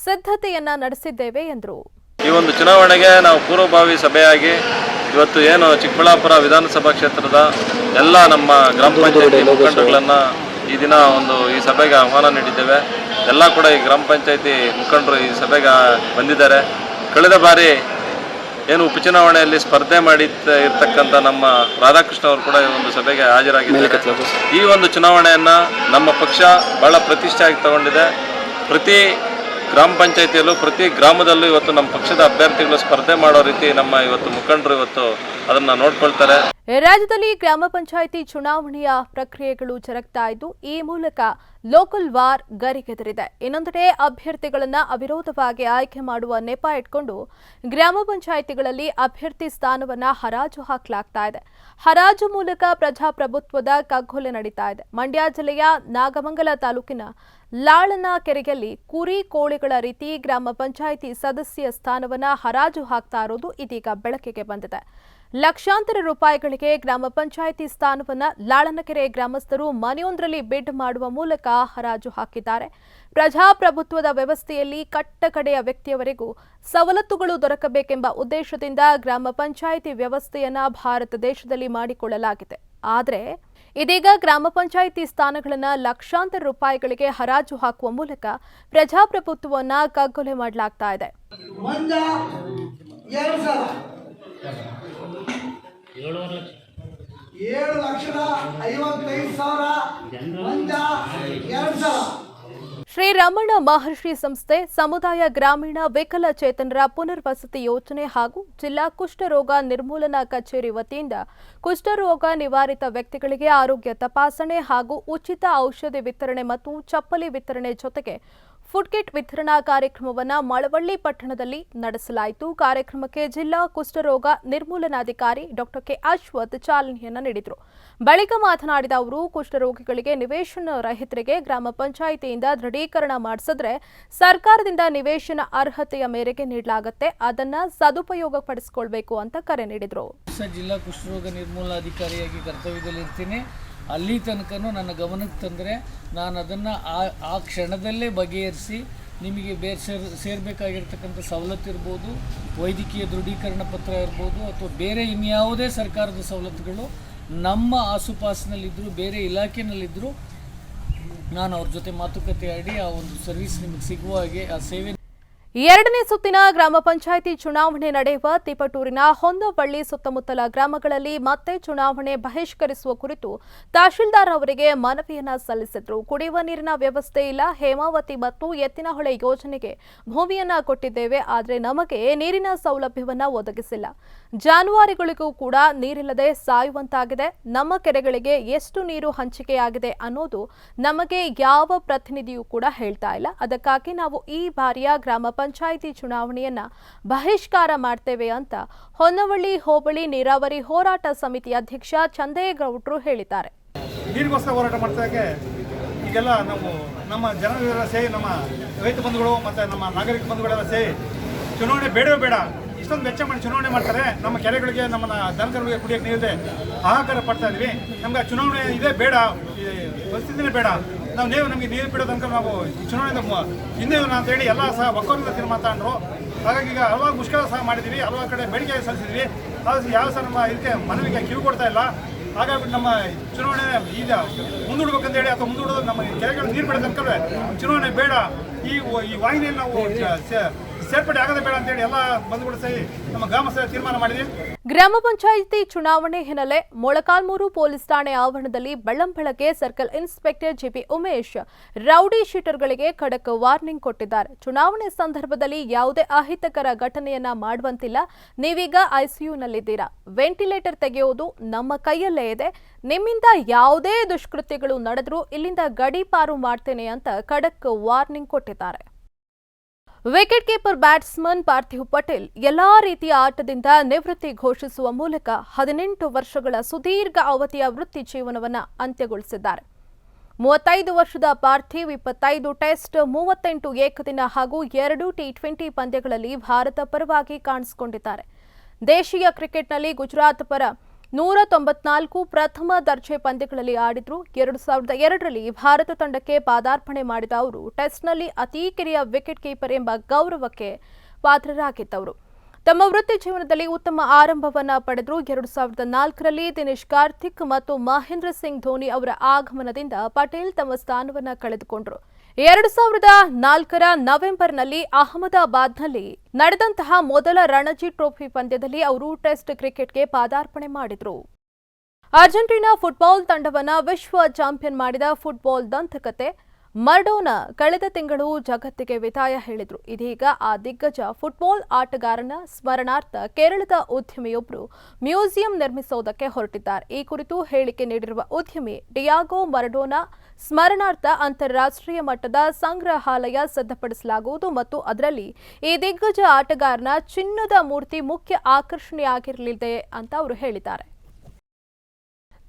ಸಿದ್ಧತೆಯನ್ನ ನಡೆಸಿದ್ದೇವೆ ಎಂದರು. ಈ ಒಂದು ಚುನಾವಣೆಗೆ ನಾವು ಪೂರ್ವಭಾವಿ ಸಭೆಯಾಗಿ ಇವತ್ತು ಏನು ಚಿಕ್ಕಬಳ್ಳಾಪುರ ವಿಧಾನಸಭಾ ಕ್ಷೇತ್ರದ ಎಲ್ಲ ನಮ್ಮ ಗ್ರಾಮ ಪಂಚಾಯಿತಿ ಮುಖಂಡರುಗಳನ್ನು ಈ ದಿನ ಈ ಸಭೆಗೆ ಆಹ್ವಾನ ನೀಡಿದ್ದೇವೆ. ಎಲ್ಲ ಕೂಡ ಈ ಗ್ರಾಮ ಪಂಚಾಯಿತಿ ಮುಖಂಡರು ಈ ಸಭೆಗೆ ಬಂದಿದ್ದಾರೆ. ಕಳೆದ ಬಾರಿ ಏನು ಉಪಚುನಾವಣೆಯಲ್ಲಿ ಸ್ಪರ್ಧೆ ಇರ್ತಕ್ಕಂಥ ನಮ್ಮ ರಾಧಾಕೃಷ್ಣ ಅವರು ಕೂಡ ಈ ಒಂದು ಸಭೆಗೆ ಹಾಜರಾಗಿದ್ದಾರೆ. ಈ ಒಂದು ಚುನಾವಣೆಯನ್ನು ನಮ್ಮ ಪಕ್ಷ ಬಹಳ ಪ್ರತಿಷ್ಠೆಯಾಗಿ ತಗೊಂಡಿದೆ. ಪ್ರತಿ ಗ್ರಾಮ ಪಂಚಾಯಿತಿಯಲ್ಲೂ ಪ್ರತಿ ಗ್ರಾಮದಲ್ಲೂ ಇವತ್ತು ನಮ್ಮ ಪಕ್ಷದ ಅಭ್ಯರ್ಥಿಗಳು ಸ್ಪರ್ಧೆ ಮಾಡೋ ರೀತಿ ನಮ್ಮ ಇವತ್ತು ಮುಖಂಡರು ಇವತ್ತು ಅದನ್ನು ನೋಡ್ಕೊಳ್ತಾರೆ. ರಾಜ್ಯದಲ್ಲಿ ಗ್ರಾಮ ಪಂಚಾಯಿತಿ ಚುನಾವಣೆಯ ಪ್ರಕ್ರಿಯೆಗಳು ಜರುಗ್ತಾ ಇದ್ದು, ಈ ಮೂಲಕ ಲೋಕಲ್ ವಾರ್ ಗರಿಗೆದರಿದೆ. ಇನ್ನೊಂದೆಡೆ ಅಭ್ಯರ್ಥಿಗಳನ್ನ ಅವಿರೋಧವಾಗಿ ಆಯ್ಕೆ ಮಾಡುವ ನೆಪ ಇಟ್ಕೊಂಡು ಗ್ರಾಮ ಪಂಚಾಯಿತಿಗಳಲ್ಲಿ ಅಭ್ಯರ್ಥಿ ಸ್ಥಾನವನ್ನ ಹರಾಜು ಹಾಕಲಾಗ್ತಾ ಇದೆ. ಹರಾಜು ಮೂಲಕ ಪ್ರಜಾಪ್ರಭುತ್ವದ ಕಗ್ಗೊಲೆ ನಡೀತಾ ಇದೆ. ಮಂಡ್ಯ ಜಿಲ್ಲೆಯ ನಾಗಮಂಗಲ ತಾಲೂಕಿನ ಲಾಳನ ಕೆರೆಯಲ್ಲಿ ಕುರಿ ಕೋಳಿಗಳ ರೀತಿ ಗ್ರಾಮ ಪಂಚಾಯಿತಿ ಸದಸ್ಯ ಸ್ಥಾನವನ್ನ ಹರಾಜು ಹಾಕ್ತಾ ಇರೋದು ಇದೀಗ ಬೆಳಕಿಗೆ ಬಂದಿದೆ. ಲಕ್ಷಾಂತರ ರೂಪಾಯಿಗಳಿಗೆ ಗ್ರಾಮ ಪಂಚಾಯಿತಿ ಸ್ಥಾನವನ್ನ ಲಾಳನಕೆರೆ ಗ್ರಾಮಸ್ಥರು ಮನೆಯೊಂದರಲ್ಲಿ ಬಿಡ್ ಮಾಡುವ ಮೂಲಕ ಹರಾಜು ಹಾಕಿದ್ದಾರೆ. ಪ್ರಜಾಪ್ರಭುತ್ವದ ವ್ಯವಸ್ಥೆಯಲ್ಲಿ ಕಟ್ಟಕಡೆಯ ವ್ಯಕ್ತಿಯವರೆಗೂ ಸವಲತ್ತುಗಳು ದೊರಕಬೇಕೆಂಬ ಉದ್ದೇಶದಿಂದ ಗ್ರಾಮ ಪಂಚಾಯಿತಿ ವ್ಯವಸ್ಥೆಯನ್ನ ಭಾರತ ದೇಶದಲ್ಲಿ ಮಾಡಿಕೊಳ್ಳಲಾಗಿದೆ. ಆದರೆ ಇದೀಗ ಗ್ರಾಮ ಪಂಚಾಯಿತಿ ಸ್ಥಾನಗಳನ್ನು ಲಕ್ಷಾಂತರ ರೂಪಾಯಿಗಳಿಗೆ ಹರಾಜು ಹಾಕುವ ಮೂಲಕ ಪ್ರಜಾಪ್ರಭುತ್ವವನ್ನ ಕಗ್ಗೊಲೆ ಮಾಡಲಾಗ್ತಾ ಇದೆ. 7,55,000 ಶ್ರೀರಮಣ ಮಹರ್ಷಿ ಸಂಸ್ಥೆ ಸಮುದಾಯ ಗ್ರಾಮೀಣ ವಿಕಲಚೇತನರ ಪುನರ್ವಸತಿ ಯೋಜನೆ ಹಾಗೂ ಜಿಲ್ಲಾ ಕುಷ್ಠರೋಗ ನಿರ್ಮೂಲನಾ ಕಚೇರಿ ವತಿಯಿಂದ ಕುಷ್ಠರೋಗ ನಿವಾರಿತ ವ್ಯಕ್ತಿಗಳಿಗೆ ಆರೋಗ್ಯ ತಪಾಸಣೆ ಹಾಗೂ ಉಚಿತ ಔಷಧಿ ವಿತರಣೆ ಮತ್ತು ಚಪ್ಪಲಿ ವಿತರಣೆ ಜೊತೆಗೆ ಫುಡ್ ಕಿಟ್ ವಿತರಣಾ ಕಾರ್ಯಕ್ರಮವನ್ನು ಮಳವಳ್ಳಿ ಪಟ್ಟಣದಲ್ಲಿ ನಡೆಸಲಾಯಿತು. ಕಾರ್ಯಕ್ರಮಕ್ಕೆ ಜಿಲ್ಲಾ ಕುಷ್ಠರೋಗ ನಿರ್ಮೂಲನಾಧಿಕಾರಿ ಡಾಕ್ಟರ್ ಕೆ ಅಶ್ವಥ್ ಚಾಲನೆಯನ್ನು ನೀಡಿದರು. ಬಳಿಕ ಮಾತನಾಡಿದ ಅವರು, ಕುಷ್ಠರೋಗಿಗಳಿಗೆ ನಿವೇಶನ ರಹಿತರಿಗೆ ಗ್ರಾಮ ಪಂಚಾಯಿತಿಯಿಂದ ದೃಢೀಕರಣ ಮಾಡಿಸಿದ್ರೆ ಸರ್ಕಾರದಿಂದ ನಿವೇಶನ ಅರ್ಹತೆಯ ಮೇರೆಗೆ ನೀಡಲಾಗುತ್ತೆ, ಅದನ್ನ ಸದುಪಯೋಗ ಪಡಿಸಿಕೊಳ್ಬೇಕು ಅಂತ ಕರೆ ನೀಡಿದರು. ಜಿಲ್ಲಾ ಕುಷ್ಠರೋಗ ನಿರ್ಮೂಲನಾಧಿಕಾರಿಯಾಗಿ ಕರ್ತವ್ಯದಲ್ಲಿರ್ತೀನಿ. ಅಲ್ಲಿ ತನಕನೂ ನನ್ನ ಗಮನಕ್ಕೆ ತಂದರೆ ನಾನು ಅದನ್ನು ಆ ಕ್ಷಣದಲ್ಲೇ ಬಗೆಹರಿಸಿ ನಿಮಗೆ ಸೇರಬೇಕಾಗಿರ್ತಕ್ಕಂಥ ಸವಲತ್ತು ಇರ್ಬೋದು, ವೈದ್ಯಕೀಯ ದೃಢೀಕರಣ ಪತ್ರ ಇರ್ಬೋದು, ಅಥವಾ ಬೇರೆ ಇನ್ಯಾವುದೇ ಸರ್ಕಾರದ ಸವಲತ್ತುಗಳು ನಮ್ಮ ಆಸುಪಾಸಿನಲ್ಲಿದ್ದರೂ ಬೇರೆ ಇಲಾಖೆಯಲ್ಲಿದ್ದರೂ ನಾನು ಅವ್ರ ಜೊತೆ ಮಾತುಕತೆ ಆಡಿ ಆ ಒಂದು ಸರ್ವಿಸ್ ನಿಮಗೆ ಸಿಗುವ ಹಾಗೆ ಆ ಸೇವೆ. ಎರಡನೇ ಸುತ್ತಿನ ಗ್ರಾಮ ಪಂಚಾಯಿತಿ ಚುನಾವಣೆ ನಡೆಯುವ ತಿಪಟೂರಿನ ಹೊನ್ನವಳ್ಳಿ ಸುತ್ತಮುತ್ತಲ ಗ್ರಾಮಗಳಲ್ಲಿ ಮತ್ತೆ ಚುನಾವಣೆ ಬಹಿಷ್ಕರಿಸುವ ಕುರಿತು ತಹಶೀಲ್ದಾರ್ ಅವರಿಗೆ ಮನವಿಯನ್ನ ಸಲ್ಲಿಸಿದ್ರು. ಕುಡಿಯುವ ನೀರಿನ ವ್ಯವಸ್ಥೆ ಇಲ್ಲ, ಹೇಮಾವತಿ ಮತ್ತು ಎತ್ತಿನಹೊಳೆ ಯೋಜನೆಗೆ ಭೂಮಿಯನ್ನ ಕೊಟ್ಟಿದ್ದೇವೆ, ಆದರೆ ನಮಗೆ ನೀರಿನ ಸೌಲಭ್ಯವನ್ನ ಒದಗಿಸಿಲ್ಲ. ಜಾನುವಾರುಗಳಿಗೂ ಕೂಡ ನೀರಿಲ್ಲದೆ ಸಾಯುವಂತಾಗಿದೆ. ನಮ್ಮ ಕೆರೆಗಳಿಗೆ ಎಷ್ಟು ನೀರು ಹಂಚಿಕೆಯಾಗಿದೆ ಅನ್ನೋದು ನಮಗೆ ಯಾವ ಪ್ರತಿನಿಧಿಯೂ ಕೂಡ ಹೇಳ್ತಾ ಇಲ್ಲ. ಅದಕ್ಕಾಗಿ ನಾವು ಈ ಬಾರಿಯ ಗ್ರಾಮ ಪಂಚಾಯಿತಿ ಚುನಾವಣೆಯನ್ನ ಬಹಿಷ್ಕಾರ ಮಾಡ್ತೇವೆ ಅಂತ ಹೊನ್ನವಳ್ಳಿ ಹೋಬಳಿ ನೀರಾವರಿ ಹೋರಾಟ ಸಮಿತಿ ಅಧ್ಯಕ್ಷ ಚಂದೇಗೌಡರು ಹೇಳಿದ್ದಾರೆ. ನೀರಿಗೋಸ್ಕರ ಹೋರಾಟ ಮಾಡ್ತಾಗೆ ಈಗೆಲ್ಲ ನಾವು ನಮ್ಮ ಜನರೆಲ್ಲ ಸೇರಿ, ನಮ್ಮ ರೈತ ಬಂಧುಗಳು ಮತ್ತು ನಮ್ಮ ನಾಗರಿಕ ಬಂಧುಗಳೆಲ್ಲ ಸೇರಿ ಚುನಾವಣೆ ಬೇಡವೇ ಬೇಡ, ಇಷ್ಟೊಂದು ವೆಚ್ಚ ಮಾಡಿ ಚುನಾವಣೆ ಮಾಡ್ತಾರೆ, ನಮ್ಮ ಕೆರೆಗಳಿಗೆ ನಮ್ಮ ದನಕರುಗಳಿಗೆ ಕುಡಿಯೋಕ್ಕೆ ನೀರಿದೆ ಹಾಹಾಕಾರ ಪಡ್ತಾ ಇದ್ವಿ, ನಮ್ಗೆ ಚುನಾವಣೆ ಇದೇ ಬೇಡ, ಪರಿಸ್ಥಿತಿನೇ ಬೇಡ, ನಮಗೆ ನೀರು ಬಿಡೋದು ತನಕ ನಾವು ಚುನಾವಣೆ ಹಿಂದೆ ಅಂತ ಹೇಳಿ ಎಲ್ಲ ಸಹ ಒಕ್ಕೂಟದ ತೀರ್ಮಾನ ತಗೊಂಡ್ರು. ಹಾಗಾಗಿ ಈಗ ಹಲವಾರು ಮುಷ್ಕರ ಸಹ ಮಾಡಿದ್ದೀವಿ, ಹಲವಾರು ಕಡೆ ಬೇಡಿಕೆ ಸಲ್ಲಿಸಿದ್ವಿ, ಆದರೆ ಯಾವ ಸಹ ನಮ್ಮ ಇದಕ್ಕೆ ಮನವಿಗೆ ಕಿವಿ ಕೊಡ್ತಾ ಇಲ್ಲ. ಹಾಗಾಗಿ ನಮ್ಮ ಚುನಾವಣೆ ಈಗ ಮುಂದೂಡ್ಬೇಕಂತೇಳಿ ಅಥವಾ ಮುಂದೂಡೋದು ನಮ್ಮ ಕೆರೆಗಳು ನೀರು ಬಿಡೋ ತನಕ ಚುನಾವಣೆ ಬೇಡ, ಈ ವಾಹಿನಿಯಲ್ಲಿ ನಾವು ಸೇರ್ಪಡೆ ಆಗದೆ ಬೇಡ ಅಂತೇಳಿ ಎಲ್ಲ ಬಂಧುಗಳು ಸಹಿ ನಮ್ಮ ಗ್ರಾಮಸ್ಥರ ತೀರ್ಮಾನ ಮಾಡಿದ್ವಿ. ಗ್ರಾಮ ಪಂಚಾಯಿತಿ ಚುನಾವಣೆ ಹಿನ್ನೆಲೆ ಮೊಳಕಾಲ್ಮೂರು ಪೊಲೀಸ್ ಠಾಣೆ ಆವರಣದಲ್ಲಿ ಬೆಳ್ಳಂಬೆಳಗ್ಗೆ circle inspector GP Umesh rowdy ಶೀಟರ್ಗಳಿಗೆ ಖಡಕ್ ವಾರ್ನಿಂಗ್ ಕೊಟ್ಟಿದ್ದಾರೆ. ಚುನಾವಣೆ ಸಂದರ್ಭದಲ್ಲಿ ಯಾವುದೇ ಅಹಿತಕರ ಘಟನೆಯನ್ನ ಮಾಡುವಂತಿಲ್ಲ, ನೀವೀಗ ಐಸಿಯುನಲ್ಲಿದ್ದೀರಾ, ವೆಂಟಿಲೇಟರ್ ತೆಗೆಯೋದು ನಮ್ಮ ಕೈಯಲ್ಲೇ ಇದೆ, ನಿಮ್ಮಿಂದ ಯಾವುದೇ ದುಷ್ಕೃತ್ಯಗಳು ನಡೆದರೂ ಇಲ್ಲಿಂದ ಗಡೀಪಾರು ಮಾಡ್ತೇನೆ ಅಂತ ಖಡಕ್ ವಾರ್ನಿಂಗ್ ಕೊಟ್ಟಿದ್ದಾರೆ. Wicket keeper batsman Parthiv Patel ಎಲ್ಲಾ ರೀತಿಯ ಆಟದಿಂದ ನಿವೃತ್ತಿ ಘೋಷಿಸುವ ಮೂಲಕ 18 ವರ್ಷಗಳ ಸುದೀರ್ಘ ಅವಧಿಯ ವೃತ್ತಿ ಜೀವನವನ್ನು ಅಂತ್ಯಗೊಳಿಸಿದ್ದಾರೆ. 35 ವರ್ಷದ ಪಾರ್ಥಿವ್ 25 ಟೆಸ್ಟ್, 38 ಏಕದಿನ ಹಾಗೂ 2 ಟಿ20 ಪಂದ್ಯಗಳಲ್ಲಿ ಭಾರತ ಪರವಾಗಿ ಕಾಣಿಸಿಕೊಂಡಿದ್ದಾರೆ. ದೇಶೀಯ ಕ್ರಿಕೆಟ್ನಲ್ಲಿ ಗುಜರಾತ್ ಪರ 194 ಪ್ರಥಮ ದರ್ಜೆ ಪಂದ್ಯಗಳಲ್ಲಿ ಆಡಿದ್ರು. 2002ರಲ್ಲಿ ಭಾರತ ತಂಡಕ್ಕೆ ಪಾದಾರ್ಪಣೆ ಮಾಡಿದ ಅವರು ಟೆಸ್ಟ್ನಲ್ಲಿ ಅತೀ ಕಿರಿಯ ವಿಕೆಟ್ ಕೀಪರ್ ಎಂಬ ಗೌರವಕ್ಕೆ ಪಾತ್ರರಾಗಿದ್ದವರು. ತಮ್ಮ ವೃತ್ತಿ ಜೀವನದಲ್ಲಿ ಉತ್ತಮ ಆರಂಭವನ್ನ ಪಡೆದ್ರು. 2004ರಲ್ಲಿ ದಿನೇಶ್ ಕಾರ್ತಿಕ್ ಮತ್ತು ಮಹೇಂದ್ರ ಸಿಂಗ್ ಧೋನಿ ಅವರ ಆಗಮನದಿಂದ ಪಟೇಲ್ ತಮ್ಮ ಸ್ಥಾನವನ್ನ ಕಳೆದುಕೊಂಡರು. 2004ರ ನವೆಂಬರ್ನಲ್ಲಿ ಅಹಮದಾಬಾದ್ನಲ್ಲಿ ನಡೆದಂತಹ ಮೊದಲ ರಣಜಿ ಟ್ರೋಫಿ ಪಂದ್ಯದಲ್ಲಿ ಅವರು ಟೆಸ್ಟ್ ಕ್ರಿಕೆಟ್ಗೆ ಪಾದಾರ್ಪಣೆ ಮಾಡಿದರು. ಅರ್ಜೆಂಟೀನಾ ಫುಟ್ಬಾಲ್ ತಂಡವನ್ನು ವಿಶ್ವ ಚಾಂಪಿಯನ್ ಮಾಡಿದ ಫುಟ್ಬಾಲ್ ದಂತಕತೆ ಮರಡೋನಾ ಕಳೆದ ತಿಂಗಳು ಜಗತ್ತಿಗೆ ವಿದಾಯ ಹೇಳಿದ್ರು. ಇದೀಗ ಆ ದಿಗ್ಗಜ ಫುಟ್ಬಾಲ್ ಆಟಗಾರನ ಸ್ಮರಣಾರ್ಥ ಕೇರಳದ ಉದ್ಯಮಿಯೊಬ್ಬರು ಮ್ಯೂಸಿಯಂ ನಿರ್ಮಿಸುವುದಕ್ಕೆ ಹೊರಟಿದ್ದಾರೆ. ಈ ಕುರಿತು ಹೇಳಿಕೆ ನೀಡಿರುವ ಉದ್ಯಮಿ ಡಿಯಾಗೋ ಮರಡೋನಾ ಸ್ಮರಣಾರ್ಥ ಅಂತಾರಾಷ್ಟ್ರೀಯ ಮಟ್ಟದ ಸಂಗ್ರಹಾಲಯ ಸಿದ್ಧಪಡಿಸಲಾಗುವುದು ಮತ್ತು ಅದರಲ್ಲಿ ಈ ದಿಗ್ಗಜ ಆಟಗಾರನ ಚಿನ್ನದ ಮೂರ್ತಿ ಮುಖ್ಯ ಆಕರ್ಷಣೆಯಾಗಿರಲಿದೆ ಅಂತ ಅವರು ಹೇಳಿದ್ದಾರೆ.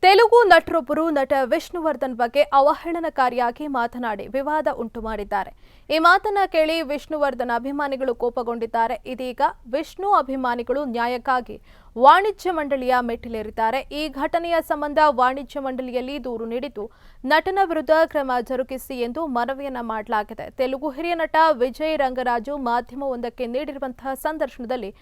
ತೆಲುಗು ನಟರೊಬ್ಬರು ನಟ ವಿಷ್ಣುವರ್ಧನ್ ಬಗ್ಗೆ ಅವಹೇಳನಕಾರಿಯಾಗಿ ಮಾತನಾಡಿ ವಿವಾದ ಉಂಟು ಮಾಡಿದ್ದಾರೆ. ಈ ಮಾತನ್ನ ಕೇಳಿ ವಿಷ್ಣುವರ್ಧನ್ ಅಭಿಮಾನಿಗಳು ಕೋಪಗೊಂಡಿದ್ದಾರೆ. ಇದೀಗ ವಿಷ್ಣು ಅಭಿಮಾನಿಗಳು ನ್ಯಾಯಕ್ಕಾಗಿ ವಾಣಿಜ್ಯ ಮಂಡಳಿಯ ಮೆಟ್ಟಿಲೇರಿದ್ದಾರೆ. ಈ ಘಟನೆಯ ಸಂಬಂಧ ವಾಣಿಜ್ಯ ಮಂಡಳಿಯಲ್ಲಿ ದೂರು ನೀಡಿದ್ದು ನಟನ ವಿರುದ್ಧ ಕ್ರಮ ಜರುಗಿಸಿ ಎಂದು ಮನವಿಯನ್ನ ಮಾಡಲಾಗಿದೆ. ತೆಲುಗು ಹಿರಿಯ ನಟ ವಿಜಯ್ ರಂಗರಾಜು ಮಾಧ್ಯಮವೊಂದಕ್ಕೆ ನೀಡಿರುವಂತಹ ಸಂದರ್ಶನದಲ್ಲಿ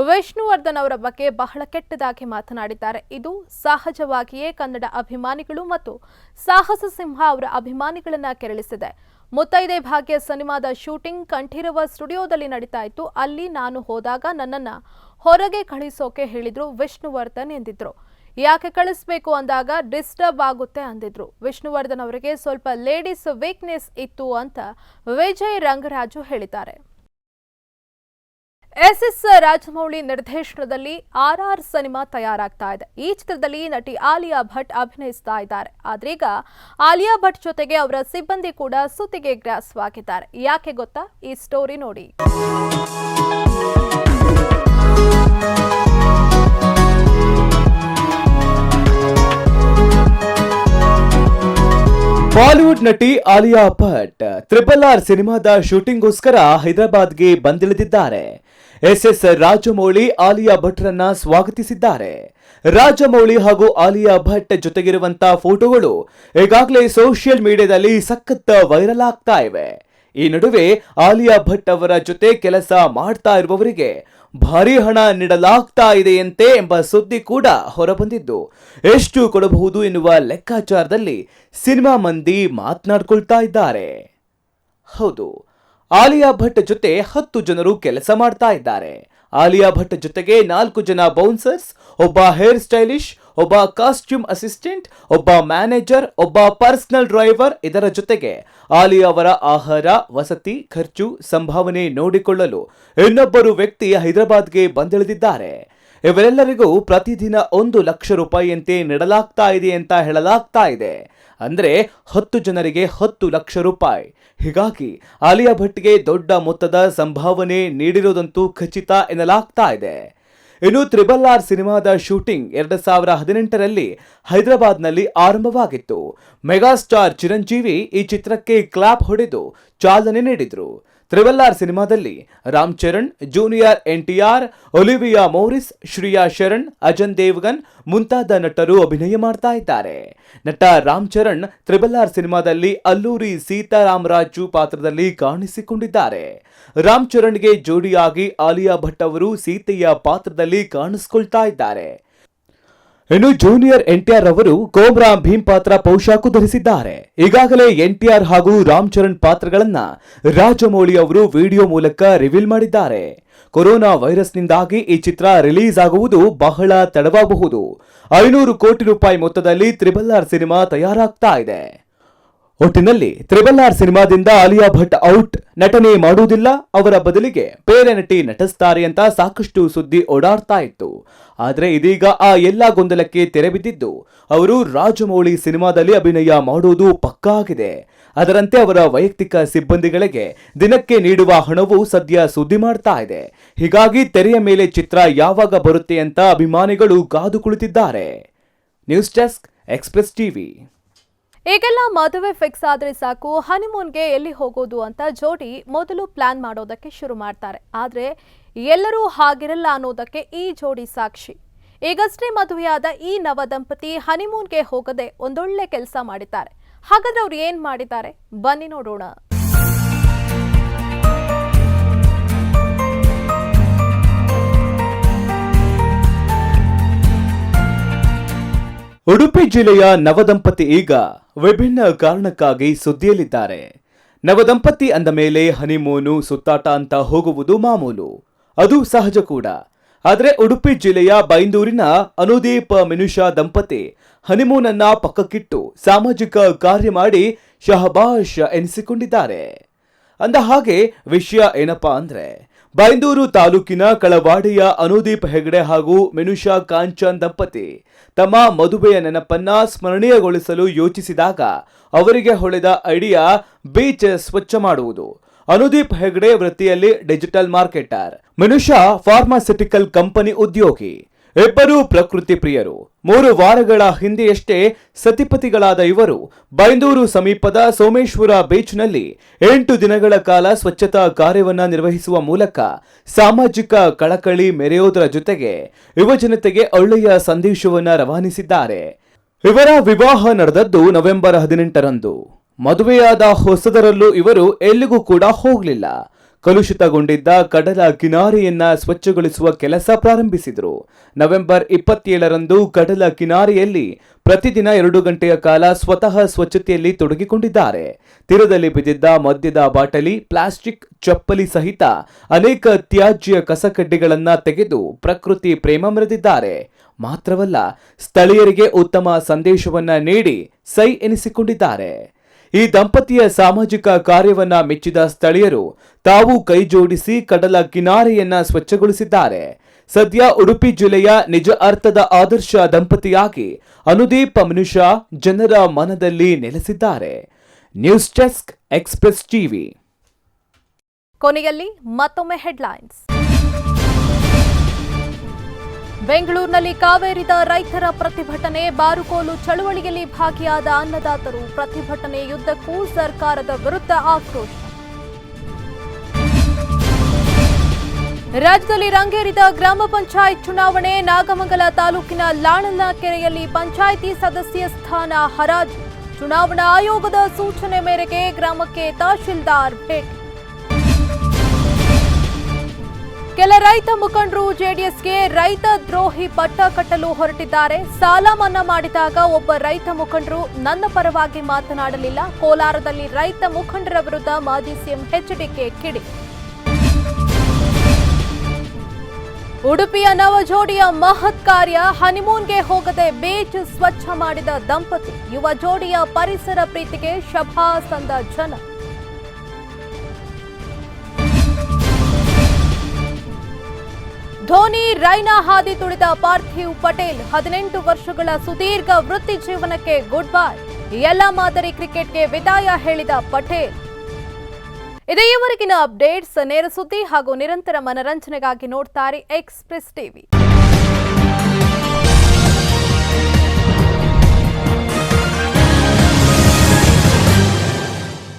ವಿಷ್ಣುವರ್ಧನ್ ಅವರ ಬಗ್ಗೆ ಬಹಳ ಕೆಟ್ಟದಾಗಿ ಮಾತನಾಡಿದ್ದಾರೆ. ಇದು ಸಹಜವಾಗಿಯೇ ಕನ್ನಡ ಅಭಿಮಾನಿಗಳು ಮತ್ತು ಸಾಹಸ ಸಿಂಹ ಅವರ ಅಭಿಮಾನಿಗಳನ್ನ ಕೆರಳಿಸಿದೆ. ಮುತ್ತೈದೆ ಭಾಗ್ಯ ಸಿನಿಮಾದ ಶೂಟಿಂಗ್ ಕಂಠೀರವ ಸ್ಟುಡಿಯೋದಲ್ಲಿ ನಡೀತಾ ಇತ್ತು. ಅಲ್ಲಿ ನಾನು ಹೋದಾಗ ನನ್ನನ್ನ ಹೊರಗೆ ಕಳಿಸೋಕೆ ಹೇಳಿದ್ರು ವಿಷ್ಣುವರ್ಧನ್ ಎಂದಿದ್ರು. ಯಾಕೆ ಕಳಿಸ್ಬೇಕು ಅಂದಾಗ ಡಿಸ್ಟರ್ಬ್ ಆಗುತ್ತೆ ಅಂದಿದ್ರು. ವಿಷ್ಣುವರ್ಧನ್ ಅವರಿಗೆ ಸ್ವಲ್ಪ ಲೇಡೀಸ್ ವೀಕ್ನೆಸ್ ಇತ್ತು ಅಂತ ವಿಜಯ್ ರಂಗರಾಜು ಹೇಳಿದ್ದಾರೆ. ಎಸ್ ರಾಜಮೌಳಿ ನಿರ್ದೇಶನದಲ್ಲಿ RR ಸಿನಿಮಾ ತಯಾರಾಗ್ತಾ ಇದೆ. ಈ ಚಿತ್ರದಲ್ಲಿ ನಟಿ ಆಲಿಯಾ ಭಟ್ ಅಭಿನಯಿಸ್ತಾ ಇದ್ದಾರೆ. ಆದ್ರೀಗ ಆಲಿಯಾ ಭಟ್ ಜೊತೆಗೆ ಅವರ ಸಿಬ್ಬಂದಿ ಕೂಡ ಸುದ್ದಿಗೆ ಗ್ರಾಸವಾಗಿದ್ದಾರೆ. ಯಾಕೆ ಗೊತ್ತಾ? ಈ ಸ್ಟೋರಿ ನೋಡಿ. ಬಾಲಿವುಡ್ ನಟಿ ಆಲಿಯಾ ಭಟ್ RRR ಸಿನಿಮಾದ ಶೂಟಿಂಗ್ಗೋಸ್ಕರ ಹೈದರಾಬಾದ್ಗೆ ಬಂದಿಳಿದಿದ್ದಾರೆ. ಎಸ್ ರಾಜಮೌಳಿ ಆಲಿಯಾ ಭಟ್ರನ್ನ ಸ್ವಾಗತಿಸಿದ್ದಾರೆ. ರಾಜಮೌಳಿ ಹಾಗೂ ಆಲಿಯಾ ಭಟ್ ಜೊತೆಗಿರುವಂತಹ ಫೋಟೋಗಳು ಈಗಾಗಲೇ ಸೋಷಿಯಲ್ ಮೀಡಿಯಾದಲ್ಲಿ ಸಖತ್ ವೈರಲ್ ಆಗ್ತಾ ಇವೆ. ಈ ನಡುವೆ ಆಲಿಯಾ ಭಟ್ ಅವರ ಜೊತೆ ಕೆಲಸ ಮಾಡ್ತಾ ಇರುವವರಿಗೆ ಭಾರಿ ಹಣ ನೀಡಲಾಗ್ತಾ ಇದೆಯಂತೆ ಎಂಬ ಸುದ್ದಿ ಕೂಡ ಹೊರಬಂದಿದ್ದು, ಎಷ್ಟು ಕೊಡಬಹುದು ಎನ್ನುವ ಲೆಕ್ಕಾಚಾರದಲ್ಲಿ ಸಿನಿಮಾ ಮಂದಿ ಮಾತನಾಡ್ಕೊಳ್ತಾ ಇದ್ದಾರೆ. ಹೌದು, ಆಲಿಯಾ ಭಟ್ ಜೊತೆ 10 ಜನರು ಕೆಲಸ ಮಾಡ್ತಾ ಇದ್ದಾರೆ. ಆಲಿಯಾ ಭಟ್ ಜೊತೆಗೆ 4 ಜನ ಬೌನ್ಸರ್ಸ್, ಒಬ್ಬ ಹೇರ್ ಸ್ಟೈಲಿಶ್, ಒಬ್ಬ ಕಾಸ್ಟ್ಯೂಮ್ ಅಸಿಸ್ಟೆಂಟ್, ಒಬ್ಬ ಮ್ಯಾನೇಜರ್, ಒಬ್ಬ ಪರ್ಸನಲ್ ಡ್ರೈವರ್. ಇದರ ಜೊತೆಗೆ ಆಲಿಯಾ ಅವರ ಆಹಾರ, ವಸತಿ, ಖರ್ಚು, ಸಂಭಾವನೆ ನೋಡಿಕೊಳ್ಳಲು ಇನ್ನೊಬ್ಬರು ವ್ಯಕ್ತಿ ಹೈದರಾಬಾದ್ಗೆ ಬಂದಿಳಿದಿದ್ದಾರೆ. ಇವರೆಲ್ಲರಿಗೂ ಪ್ರತಿದಿನ 1 ಲಕ್ಷ ರೂಪಾಯಿಯಂತೆ ನೀಡಲಾಗ್ತಾ ಇದೆ ಅಂತ ಹೇಳಲಾಗ್ತಾ ಇದೆ. ಅಂದ್ರೆ 10 ಜನರಿಗೆ 10 ಲಕ್ಷ ರೂಪಾಯಿ. ಹೀಗಾಗಿ ಆಲಿಯಾ ಭಟ್ಗೆ ದೊಡ್ಡ ಮೊತ್ತದ ಸಂಭಾವನೆ ನೀಡಿರುವುದಂತೂ ಖಚಿತ ಎನ್ನಲಾಗ್ತಾ ಇದೆ. ಇನ್ನು RRR ಸಿನಿಮಾದ ಶೂಟಿಂಗ್ 2018ರಲ್ಲಿ ಹೈದರಾಬಾದ್ನಲ್ಲಿ ಆರಂಭವಾಗಿತ್ತು. ಮೆಗಾಸ್ಟಾರ್ ಚಿರಂಜೀವಿ ಈ ಚಿತ್ರಕ್ಕೆ ಕ್ಲಾಪ್ ಹೊಡೆದು ಚಾಲನೆ ನೀಡಿದ್ರು. RRR ಸಿನಿಮಾದಲ್ಲಿ Ram Charan, junior NTR, Olivia Morris, Shreya Sharan, Ajay Devgan ಮುಂತಾದ ನಟರು ಅಭಿನಯ ಮಾಡ್ತಾ ಇದ್ದಾರೆ. ನಟ ರಾಮ್ ಚರಣ್ RRR ಸಿನಿಮಾದಲ್ಲಿ ಅಲ್ಲೂರಿ ಸೀತಾರಾಮರಾಜು ಪಾತ್ರದಲ್ಲಿ ಕಾಣಿಸಿಕೊಂಡಿದ್ದಾರೆ. ರಾಮ್ ಚರಣ್ಗೆ ಜೋಡಿಯಾಗಿ ಆಲಿಯಾ ಭಟ್ ಅವರು ಸೀತೆಯ ಪಾತ್ರದಲ್ಲಿ ಕಾಣಿಸಿಕೊಳ್ತಾ ಇದ್ದಾರೆ. ಇನ್ನು ಜೂನಿಯರ್ NTR ಅವರು ಕೋಬ್ರಾ ಭೀಮ್ ಪಾತ್ರ ಪೋಷಾಕು ಧರಿಸಿದ್ದಾರೆ. ಈಗಾಗಲೇ NTR ಹಾಗೂ ರಾಮ್ ಚರಣ್ ಪಾತ್ರಗಳನ್ನ ರಾಜಮೌಳಿ ಅವರು ವಿಡಿಯೋ ಮೂಲಕ ರಿವೀಲ್ ಮಾಡಿದ್ದಾರೆ. ಕೊರೋನಾ ವೈರಸ್ನಿಂದಾಗಿ ಈ ಚಿತ್ರ ರಿಲೀಸ್ ಆಗುವುದು ಬಹಳ ತಡವಾಗಬಹುದು. 500 ಕೋಟಿ ರೂಪಾಯಿ ಮೊತ್ತದಲ್ಲಿ RRR ಸಿನಿಮಾ ತಯಾರಾಗ್ತಾ ಇದೆ. ಒಟ್ಟಿನಲ್ಲಿ RRR ಸಿನಿಮಾದಿಂದ ಆಲಿಯಾ ಭಟ್ ಔಟ್, ನಟನೆ ಮಾಡುವುದಿಲ್ಲ, ಅವರ ಬದಲಿಗೆ ಬೇರೆ ನಟಿ ನಟಿಸ್ತಾರೆ ಅಂತ ಸಾಕಷ್ಟು ಸುದ್ದಿ ಓಡಾಡ್ತಾ ಇತ್ತು. ಆದ್ರೆ ಇದೀಗ ಆ ಎಲ್ಲಾ ಗೊಂದಲಕ್ಕೆ ತೆರೆ ಬಿದ್ದಿದ್ದು ಅವರು ರಾಜಮೌಳಿ ಸಿನಿಮಾದಲ್ಲಿ ಅಭಿನಯ ಮಾಡುವುದು ಪಕ್ಕಾ ಆಗಿದೆ. ಅದರಂತೆ ಅವರ ವೈಯಕ್ತಿಕ ಸಿಬ್ಬಂದಿಗಳಿಗೆ ದಿನಕ್ಕೆ ನೀಡುವ ಹಣವು ಸದ್ಯ ಸುದ್ದಿ ಮಾಡ್ತಾ ಇದೆ. ಹೀಗಾಗಿ ತೆರೆಯ ಮೇಲೆ ಚಿತ್ರ ಯಾವಾಗ ಬರುತ್ತೆ ಅಂತ ಅಭಿಮಾನಿಗಳು ಕಾದು ಕುಳಿತಿದ್ದಾರೆ. News desk, express TV. ಈಗೆಲ್ಲ ಮದುವೆ ಫಿಕ್ಸ್ ಆದ್ರೆ ಸಾಕು, ಹನಿಮೂನ್ಗೆ ಎಲ್ಲಿ ಹೋಗೋದು ಅಂತ ಜೋಡಿ ಮೊದಲು ಪ್ಲಾನ್ ಮಾಡೋದಕ್ಕೆ ಶುರು ಮಾಡ್ತಾರೆ. ಆದ್ರೆ ಎಲ್ಲರೂ ಹಾಗಿರಲ್ಲ ಅನ್ನೋದಕ್ಕೆ ಈ ಜೋಡಿ ಸಾಕ್ಷಿ. ಈಗಷ್ಟೇ ಮದುವೆಯಾದ ಈ ನವ ದಂಪತಿ ಹನಿಮೂನ್ಗೆ ಹೋಗದೆ ಒಂದೊಳ್ಳೆ ಕೆಲಸ ಮಾಡಿದ್ದಾರೆ. ಹಾಗಾದ್ರೆ ಅವ್ರು ಏನ್ ಮಾಡಿದ್ದಾರೆ ಬನ್ನಿ ನೋಡೋಣ. ಉಡುಪಿ ಜಿಲ್ಲೆಯ ನವದಂಪತಿ ಈಗ ವಿಭಿನ್ನ ಕಾರಣಕ್ಕಾಗಿ ಸುದ್ದಿಯಲ್ಲಿದ್ದಾರೆ. ನವದಂಪತಿ ಅಂದ ಮೇಲೆ ಹನಿಮೂನು, ಸುತ್ತಾಟ ಅಂತ ಹೋಗುವುದು ಮಾಮೂಲು, ಅದು ಸಹಜ ಕೂಡ. ಆದರೆ ಉಡುಪಿ ಜಿಲ್ಲೆಯ ಬೈಂದೂರಿನ ಅನುದೀಪ್ ಮಿನುಷಾ ದಂಪತಿ ಹನಿಮೂನ್ ಅನ್ನ ಪಕ್ಕಕ್ಕಿಟ್ಟು ಸಾಮಾಜಿಕ ಕಾರ್ಯ ಮಾಡಿ ಶಹಬಾಷ್ ಎನಿಸಿಕೊಂಡಿದ್ದಾರೆ. ಅಂದ ಹಾಗೆ ವಿಷಯ ಏನಪ್ಪಾ ಅಂದ್ರೆ, ಬೈಂದೂರು ತಾಲೂಕಿನ ಕಳವಾಡಿಯ ಅನುದೀಪ್ ಹೆಗಡೆ ಹಾಗೂ ಮಿನುಷಾ ಕಾಂಚನ್ ದಂಪತಿ ತಮ್ಮ ಮದುವೆಯ ನೆನಪನ್ನ ಸ್ಮರಣೀಯಗೊಳಿಸಲು ಯೋಚಿಸಿದಾಗ ಅವರಿಗೆ ಹೊಳೆದ ಐಡಿಯಾ ಬೀಚ್ ಸ್ವಚ್ಛ ಮಾಡುವುದು. ಅನುದೀಪ್ ಹೆಗಡೆ ವೃತ್ತಿಯಲ್ಲಿ digital marketer, Minusha pharmaceutical company ಉದ್ಯೋಗಿ. ಇಬ್ಬರು ಪ್ರಕೃತಿ ಪ್ರಿಯರು. 3 ವಾರಗಳ ಹಿಂದೆಯಷ್ಟೇ ಸತಿಪತಿಗಳಾದ ಇವರು ಬೈಂದೂರು ಸಮೀಪದ ಸೋಮೇಶ್ವರ ಬೀಚ್ನಲ್ಲಿ 8 ದಿನಗಳ ಕಾಲ ಸ್ವಚ್ಛತಾ ಕಾರ್ಯವನ್ನ ನಿರ್ವಹಿಸುವ ಮೂಲಕ ಸಾಮಾಜಿಕ ಕಳಕಳಿ ಮೆರೆಯೋದರ ಜೊತೆಗೆ ಯುವಜನತೆಗೆ ಒಳ್ಳೆಯ ಸಂದೇಶವನ್ನ ರವಾನಿಸಿದ್ದಾರೆ. ಇವರ ವಿವಾಹ ನಡೆದದ್ದು ನವೆಂಬರ್ 18ರಂದು. ಮದುವೆಯಾದ ಹೊಸದರಲ್ಲೂ ಇವರು ಎಲ್ಲಿಗೂ ಕೂಡ ಹೋಗಲಿಲ್ಲ. ಕಲುಷಿತಗೊಂಡಿದ್ದ ಕಡಲ ಕಿನಾರೆಯನ್ನ ಸ್ವಚ್ಛಗೊಳಿಸುವ ಕೆಲಸ ಪ್ರಾರಂಭಿಸಿದರು. ನವೆಂಬರ್ 27ರಂದು ಕಡಲ ಕಿನಾರೆಯಲ್ಲಿ ಪ್ರತಿದಿನ 2 ಗಂಟೆಯ ಕಾಲ ಸ್ವತಃ ಸ್ವಚ್ಛತೆಯಲ್ಲಿ ತೊಡಗಿಕೊಂಡಿದ್ದಾರೆ. ತೀರದಲ್ಲಿ ಬಿದ್ದಿದ್ದ ಮದ್ಯದ ಬಾಟಲಿ, ಪ್ಲಾಸ್ಟಿಕ್, ಚಪ್ಪಲಿ ಸಹಿತ ಅನೇಕ ತ್ಯಾಜ್ಯ ಕಸಕಡ್ಡಿಗಳನ್ನ ತೆಗೆದು ಪ್ರಕೃತಿ ಪ್ರೇಮ ಮೆರೆದಿದ್ದಾರೆ. ಮಾತ್ರವಲ್ಲ, ಸ್ಥಳೀಯರಿಗೆ ಉತ್ತಮ ಸಂದೇಶವನ್ನ ನೀಡಿ ಸೈ ಎನಿಸಿಕೊಂಡಿದ್ದಾರೆ. ಈ ದಂಪತಿಯ ಸಾಮಾಜಿಕ ಕಾರ್ಯವನ್ನ ಮೆಚ್ಚಿದ ಸ್ಥಳೀಯರು ತಾವು ಕೈ ಜೋಡಿಸಿ ಕಡಲ ಕಿನಾರೆಯನ್ನ ಸ್ವಚ್ಛಗೊಳಿಸಿದ್ದಾರೆ. ಸದ್ಯ ಉಡುಪಿ ಜಿಲ್ಲೆಯ ನಿಜ ಅರ್ಥದ ಆದರ್ಶ ದಂಪತಿಯಾಗಿ ಅನುದೀಪ್ ಮಿನುಷಾ ಜನರ ಮನದಲ್ಲಿ ನೆಲೆಸಿದ್ದಾರೆ. News desk, express TV. ಕೊನೆಯಲ್ಲಿ ಮತ್ತೊಮ್ಮೆ ಹೆಡ್ಲೈನ್ಸ್. ಬೆಂಗಳೂರಿನಲ್ಲಿ ಕಾವೇರಿದ ರೈತರ ಪ್ರತಿಭಟನೆ, ಬಾರುಕೋಲು ಚಳವಳಿಯಲ್ಲಿ ಭಾಗಿಯಾದ ಅನ್ನದಾತರು. ಪ್ರತಿಭಟನೆಯುದ್ದಕ್ಕೂ ಸರ್ಕಾರದ ವಿರುದ್ಧ ಆಕ್ರೋಶ. ರಾಜ್ಯದಲ್ಲಿ ರಂಗೇರಿದ ಗ್ರಾಮ ಪಂಚಾಯತ್ ಚುನಾವಣೆ, ನಾಗಮಂಗಲ ತಾಲೂಕಿನ ಲಾಳನಕೆರೆಯಲ್ಲಿ ಪಂಚಾಯಿತಿ ಸದಸ್ಯ ಸ್ಥಾನ ಹರಾಜು. ಚುನಾವಣಾ ಆಯೋಗದ ಸೂಚನೆ ಮೇರೆಗೆ ಗ್ರಾಮಕ್ಕೆ ತಹಶೀಲ್ದಾರ್ ಭೇಟಿ. ಕೆಲ ರೈತ ಮುಖಂಡರು ಜೆಡಿಎಸ್ಗೆ ರೈತ ದ್ರೋಹಿ ಪಟ್ಟ ಕಟ್ಟಲು ಹೊರಟಿದ್ದಾರೆ. ಸಾಲ ಮನ್ನಾ ಮಾಡಿದಾಗ ಒಬ್ಬ ರೈತ ಮುಖಂಡರು ನನ್ನ ಪರವಾಗಿ ಮಾತನಾಡಲಿಲ್ಲ. ಕೋಲಾರದಲ್ಲಿ ರೈತ ಮುಖಂಡರ ವಿರುದ್ಧ ಮಾಜಿ ಸಿಎಂ ಎಚ್ಡಿಕೆ ಕಿಡಿ. ಉಡುಪಿಯ ನವ ಜೋಡಿಯ ಮಹತ್ ಕಾರ್ಯ. ಹನಿಮೂನ್ಗೆ ಹೋಗದೆ ಬೀಚ್ ಸ್ವಚ್ಛ ಮಾಡಿದ ದಂಪತಿ. ಯುವ ಜೋಡಿಯ ಪರಿಸರ ಪ್ರೀತಿಗೆ ಶಭಾಸ್ ಅಂದ ಜನ. ಧೋನಿ ರೈನಾ ಹಾದಿ ತುಳಿದ ಪಾರ್ಥಿವ್ ಪಟೇಲ್ 18 ವರ್ಷಗಳ ಸುದೀರ್ಘ ವೃತ್ತಿ ಜೀವನಕ್ಕೆ ಗುಡ್ ಬೈ. ಎಲ್ಲ ಮಾದರಿ ಕ್ರಿಕೆಟ್ಗೆ ವಿದಾಯ ಹೇಳಿದ ಪಟೇಲ್. ಇದೇ ಈವರೆಗಿನ ಅಪ್ಡೇಟ್ಸ್. ನೇರ ಸುದ್ದಿ ಹಾಗೂ ನಿರಂತರ ಮನರಂಜನೆಗಾಗಿ ನೋಡ್ತಾರೆ ಎಕ್ಸ್‌ಪ್ರೆಸ್ ಟಿವಿ.